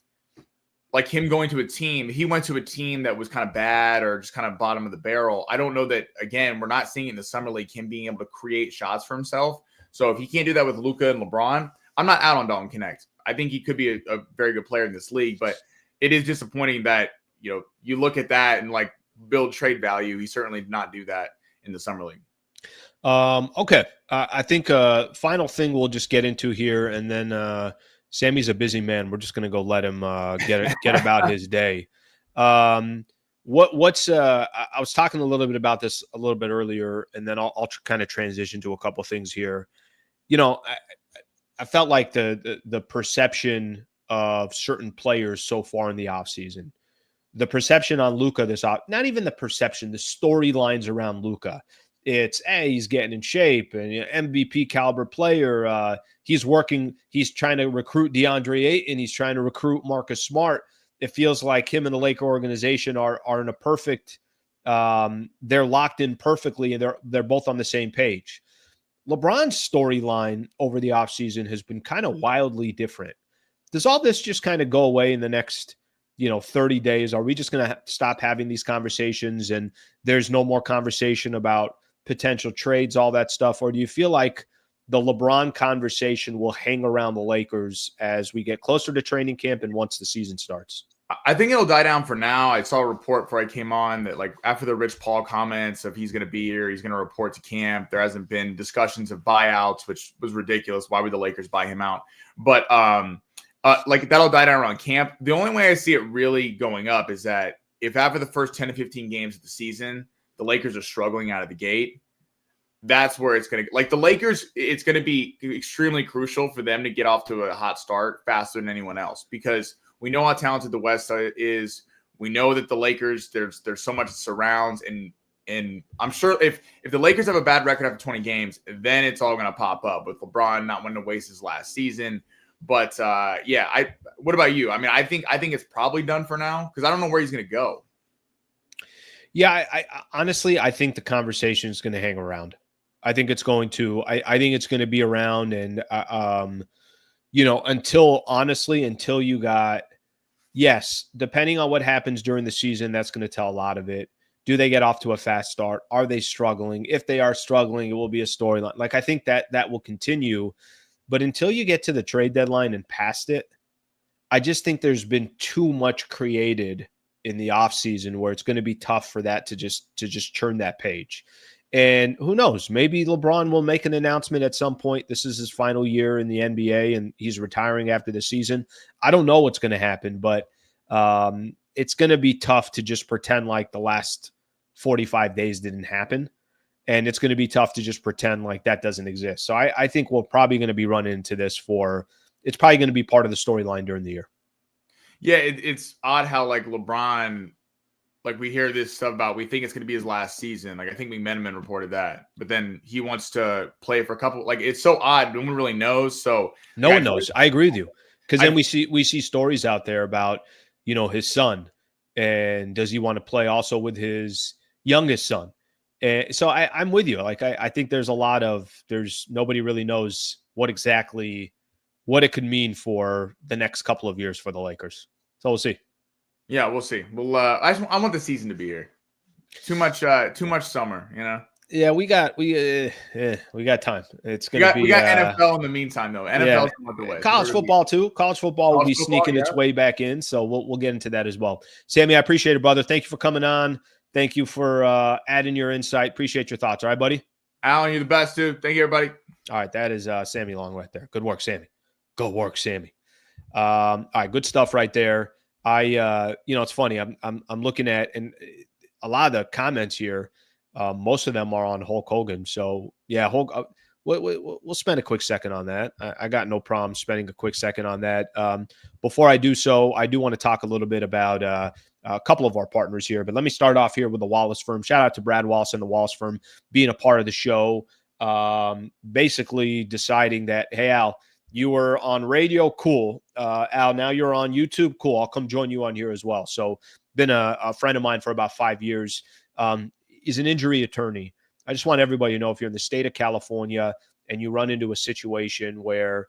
D: like, him going to a team, he went to a team that was kind of bad or just kind of bottom of the barrel. I don't know that, again, we're not seeing in the summer league him being able to create shots for himself. So if he can't do that with Luka and LeBron, I'm not out on Dalton Knecht. I think he could be a very good player in this league, but it is disappointing that, you look at that and like build trade value. He certainly did not do that in the summer league.
A: Okay. I think final thing we'll just get into here, and then Sammy's a busy man. We're just going to go let him get about his day. I was talking a little bit about this a little bit earlier, and then I'll kind of transition to a couple things here. I felt like the perception of certain players so far in the offseason, the perception on Luka not even the perception, the storylines around Luka It's, hey, he's getting in shape and MVP caliber player. He's trying to recruit DeAndre Ayton. He's trying to recruit Marcus Smart. It feels like him and the Laker organization are in a perfect, they're locked in perfectly, and they're both on the same page. LeBron's storyline over the offseason has been kind of wildly different. Does all this just kind of go away in the next 30 days? Are we just going to stop having these conversations and there's no more conversation about potential trades, all that stuff? Or do you feel like the LeBron conversation will hang around the Lakers as we get closer to training camp and once the season starts?
D: I think it'll die down for now. I saw a report before I came on that, like, after the Rich Paul comments of he's going to be here, he's going to report to camp, there hasn't been discussions of buyouts, which was ridiculous. Why would the Lakers buy him out? But like, that'll die down around camp. The only way I see it really going up is that if after the first 10 to 15 games of the season, the Lakers are struggling out of the gate, that's where it's going to, like, the Lakers, it's going to be extremely crucial for them to get off to a hot start faster than anyone else, because we know how talented the West is. We know that the Lakers, there's so much surrounds, and I'm sure if the Lakers have a bad record after 20 games, then it's all going to pop up with LeBron not wanting to waste his last season. But what about you? I mean, I think it's probably done for now, because I don't know where he's going to go.
A: Yeah, I honestly, I think the conversation is going to hang around. I think it's going to. I think it's going to be around, and until you got, yes, depending on what happens during the season, that's going to tell a lot of it. Do they get off to a fast start? Are they struggling? If they are struggling, it will be a storyline. Like, I think that will continue. But until you get to the trade deadline and past it, I just think there's been too much created in the offseason where it's going to be tough for that to just churn that page. And who knows, maybe LeBron will make an announcement at some point. This is his final year in the NBA and he's retiring after the season. I don't know what's going to happen, but it's going to be tough to just pretend like the last 45 days didn't happen. And it's going to be tough to just pretend like that doesn't exist. So I think we're probably going to be running into this it's probably going to be part of the storyline during the year.
D: Yeah, it's odd how, like, LeBron, like, we hear this stuff about, we think it's going to be his last season. Like, I think McMenamin reported that, but then he wants to play for a couple. Like, it's so odd. No one really knows. So
A: no one knows. I agree with you. Because then we see stories out there about, his son, and does he want to play also with his youngest son? And so I'm with you. Like, I think there's nobody really knows what it could mean for the next couple of years for the Lakers. So we'll see.
D: Yeah, we'll see. Well, I want the season to be here. Too much summer,
A: Yeah, we got time. It's gonna be.
D: We got NFL in the meantime, though. NFL's on the way.
A: College football too. College football will be sneaking its way back in, so we'll get into that as well. Sammy, I appreciate it, brother. Thank you for coming on. Thank you for adding your insight. Appreciate your thoughts. All right, buddy.
D: Alan, you're the best, dude. Thank you, everybody.
A: All right, that is Sammy Long right there. Good work, Sammy. Go work, Sammy. All right, good stuff right there. It's funny. I'm looking at, and a lot of the comments here, most of them are on Hulk Hogan. So yeah, Hulk. We'll spend a quick second on that. I got no problem spending a quick second on that. Before I do so, I do want to talk a little bit about a couple of our partners here. But let me start off here with the Wallace firm. Shout out to Brad Wallace and the Wallace firm being a part of the show. Basically deciding that, hey, Al, you were on radio, cool. Al, now you're on YouTube, cool. I'll come join you on here as well. So been a friend of mine for about 5 years. Is an injury attorney. I just want everybody to know, if you're in the state of California and you run into a situation where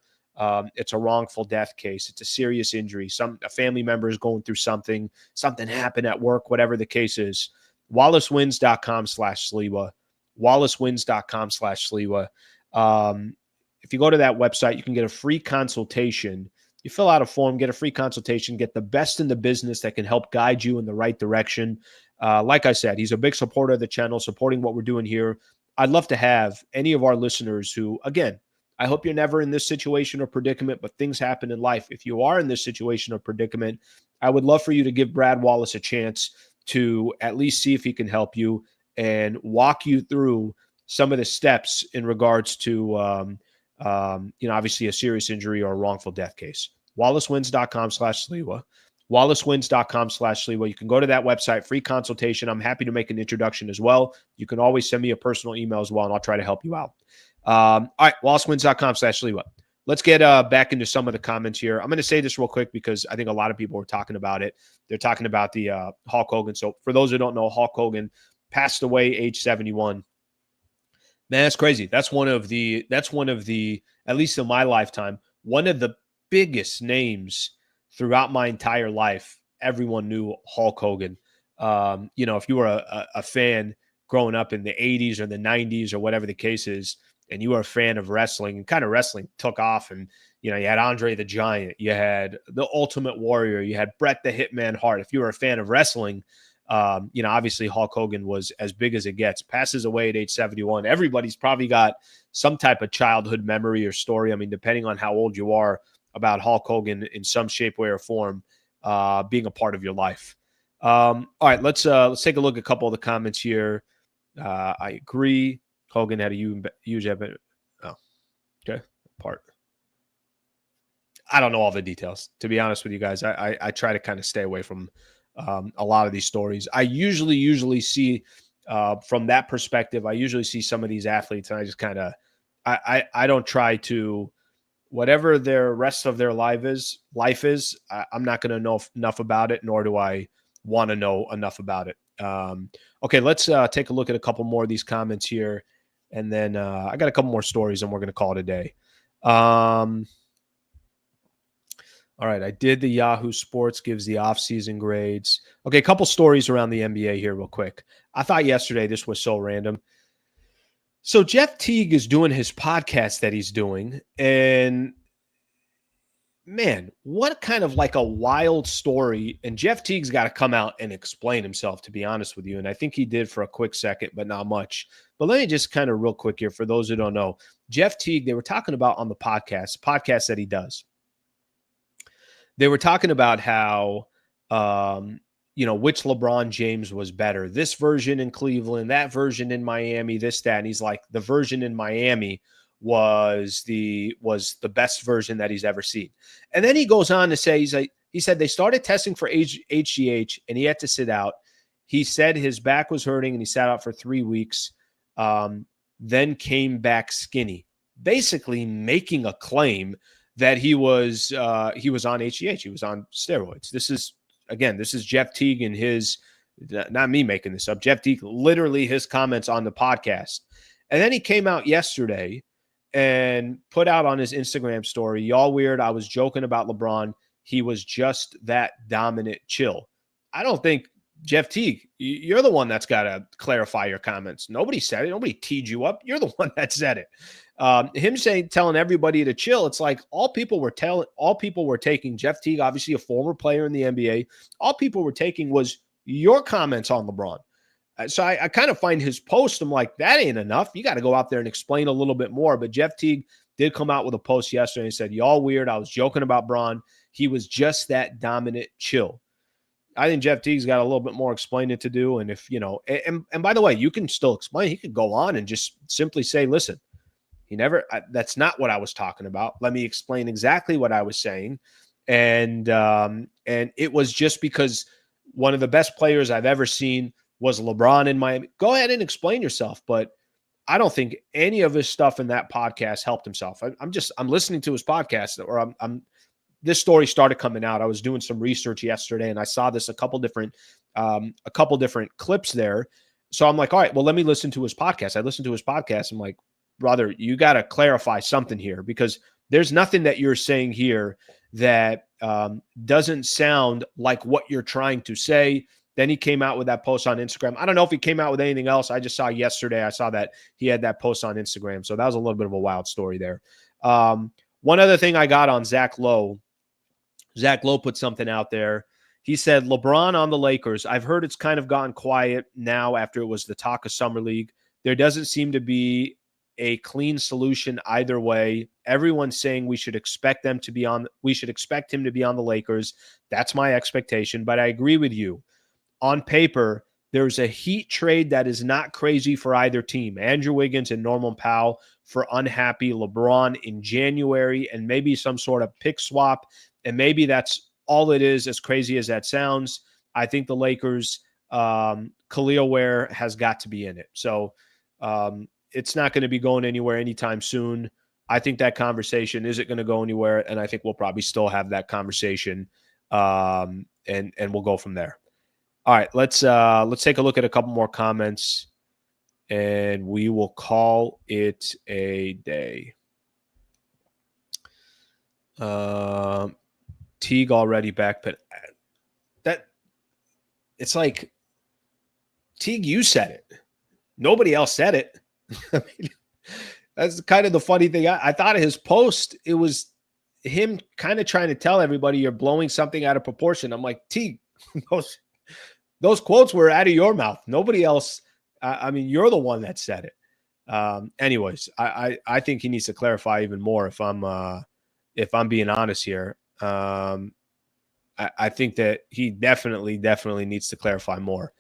A: it's a wrongful death case, it's a serious injury, a family member is going through something happened at work, whatever the case is, wallacewins.com/Sliwa, wallacewins.com/Sliwa. If you go to that website, you can get a free consultation. You fill out a form, get a free consultation, get the best in the business that can help guide you in the right direction. Like I said, he's a big supporter of the channel, supporting what we're doing here. I'd love to have any of our listeners who, again, I hope you're never in this situation or predicament, but things happen in life. If you are in this situation or predicament, I would love for you to give Brad Wallace a chance to at least see if he can help you and walk you through some of the steps in regards to, obviously a serious injury or a wrongful death case. wallacewins.com/Sliwa, wallacewins.com/Sliwa. You can go to that website, free consultation. I'm happy to make an introduction as well. You can always send me a personal email as well, and I'll try to help you out. All right, wallacewins.com/Sliwa. Let's get back into some of the comments here. I'm going to say this real quick because I think a lot of people are talking about it. They're talking about the Hulk Hogan. So for those who don't know, Hulk Hogan passed away age 71. Man, that's crazy. That's one of the, at least in my lifetime, one of the biggest names throughout my entire life. Everyone knew Hulk Hogan. If you were a fan growing up in the 80s or the 90s or whatever the case is, and you were a fan of wrestling, and kind of wrestling took off, and you had Andre the Giant, you had the Ultimate Warrior, you had Bret the Hitman Hart. If you were a fan of wrestling, obviously Hulk Hogan was as big as it gets. Passes away at age 71. Everybody's probably got some type of childhood memory or story. I mean, depending on how old you are, about Hulk Hogan in some shape, way, or form being a part of your life. All right, let's take a look at a couple of the comments here. I agree. Hogan had a huge event. Oh, okay. Part. I don't know all the details, to be honest with you guys. I try to kind of stay away from a lot of these stories. I usually see from that perspective, I usually see some of these athletes, and I just kind of, I don't try to, whatever their rest of their life is, I'm not going to know enough about it, nor do I want to know enough about it. Okay, let's take a look at a couple more of these comments here. And then I got a couple more stories, and we're going to call it a day. All right, I did the Yahoo Sports gives the offseason grades. Okay, a couple stories around the NBA here real quick. I thought yesterday this was so random. So Jeff Teague is doing his podcast that he's doing, and man, what kind of like a wild story. And Jeff Teague's got to come out and explain himself, to be honest with you. And I think he did for a quick second, but not much. But let me just kind of real quick here for those who don't know. Jeff Teague, they were talking about on the podcast that he does. They were talking about how, which LeBron James was better. This version in Cleveland, that version in Miami, this, that. And he's like, the version in Miami was the best version that he's ever seen. And then he goes on to say, he said they started testing for HGH and he had to sit out. He said his back was hurting and he sat out for 3 weeks, then came back skinny, basically making a claim that he was on HGH. He was on steroids. This is Jeff Teague and his, not me making this up, Jeff Teague, literally his comments on the podcast. And then he came out yesterday and put out on his Instagram story, y'all weird. I was joking about LeBron. He was just that dominant chill. I don't think, Jeff Teague, you're the one that's got to clarify your comments. Nobody said it. Nobody teed you up. You're the one that said it. Him telling everybody to chill. It's like all people were taking Jeff Teague, obviously a former player in the NBA. All people were taking was your comments on LeBron. So I kind of find his post, I'm like, that ain't enough. You got to go out there and explain a little bit more. But Jeff Teague did come out with a post yesterday and said, y'all weird. I was joking about Bron. He was just that dominant chill. I think Jeff Teague's got a little bit more explaining to do. And if, and by the way, you can still explain. He could go on and just simply say, listen, that's not what I was talking about. Let me explain exactly what I was saying. And it was just because one of the best players I've ever seen was LeBron in Miami. Go ahead and explain yourself. But I don't think any of his stuff in that podcast helped himself. I'm listening to his podcast, or this story started coming out. I was doing some research yesterday and I saw this a couple different clips there. So I'm like, all right, well, let me listen to his podcast. I listened to his podcast. I'm like, brother, you got to clarify something here, because there's nothing that you're saying here that doesn't sound like what you're trying to say. Then he came out with that post on Instagram. I don't know if he came out with anything else. I just saw yesterday, I saw that he had that post on Instagram. So that was a little bit of a wild story there. One other thing I got on Zach Lowe. Zach Lowe put something out there. He said, LeBron on the Lakers. I've heard it's kind of gotten quiet now after it was the talk of Summer League. There doesn't seem to be a clean solution either way. Everyone's saying we should expect him to be on the Lakers. That's my expectation. But I agree with you. On paper, there's a Heat trade that is not crazy for either team. Andrew Wiggins and Norman Powell for unhappy LeBron in January, and maybe some sort of pick swap. And maybe that's all it is, as crazy as that sounds, I think the Lakers, Khalil Ware has got to be in it. So it's not going to be going anywhere anytime soon. I think that conversation isn't going to go anywhere, and I think we'll probably still have that conversation, and we'll go from there. All right, let's take a look at a couple more comments, and we will call it a day. Teague already back, but that it's like, Teague, you said it. Nobody else said it. I mean, that's kind of the funny thing. I thought of his post, it was him kind of trying to tell everybody you're blowing something out of proportion. I'm like, Teague, those quotes were out of your mouth. Nobody else. I mean, you're the one that said it. Anyways, I think he needs to clarify even more. If I'm being honest here, I think that he definitely needs to clarify more.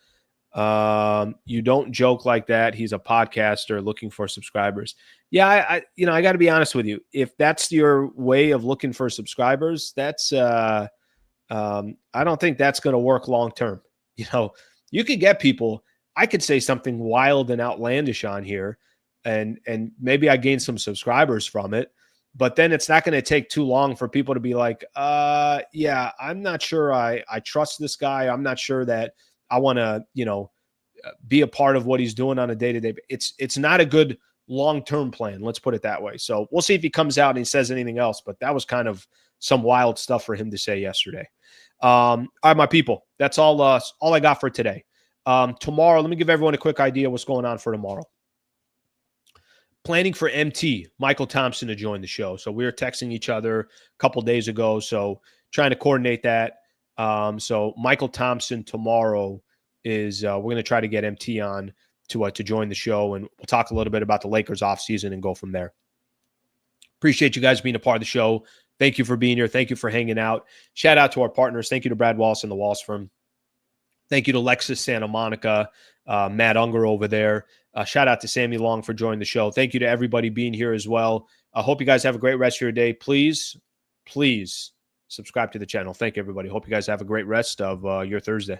A: You don't joke like that. He's a podcaster looking for subscribers. Yeah, I got to be honest with you. If that's your way of looking for subscribers, that's I don't think that's going to work long term. You could get people. I could say something wild and outlandish on here, and maybe I gain some subscribers from it. But then it's not going to take too long for people to be like, yeah, I'm not sure I trust this guy. I'm not sure that I want to, be a part of what he's doing on a day-to-day. It's not a good long-term plan. Let's put it that way. So we'll see if he comes out and he says anything else, but that was kind of some wild stuff for him to say yesterday. All right, my people, that's all I got for today. Tomorrow, let me give everyone a quick idea what's going on for tomorrow. Planning for MT, Michael Thompson, to join the show. So we were texting each other a couple days ago, so trying to coordinate that. So Michael Thompson tomorrow is we're going to try to get MT on to join the show, and we'll talk a little bit about the Lakers offseason and go from there. Appreciate you guys being a part of the show. Thank you for being here. Thank you for hanging out. Shout out to our partners. Thank you to Brad Wallace and the Wallace Firm. Thank you to Lexus Santa Monica, Matt Unger over there. Shout out to Sammy Long for joining the show. Thank you to everybody being here as well. I hope you guys have a great rest of your day. Please subscribe to the channel. Thank you, everybody. Hope you guys have a great rest of your Thursday.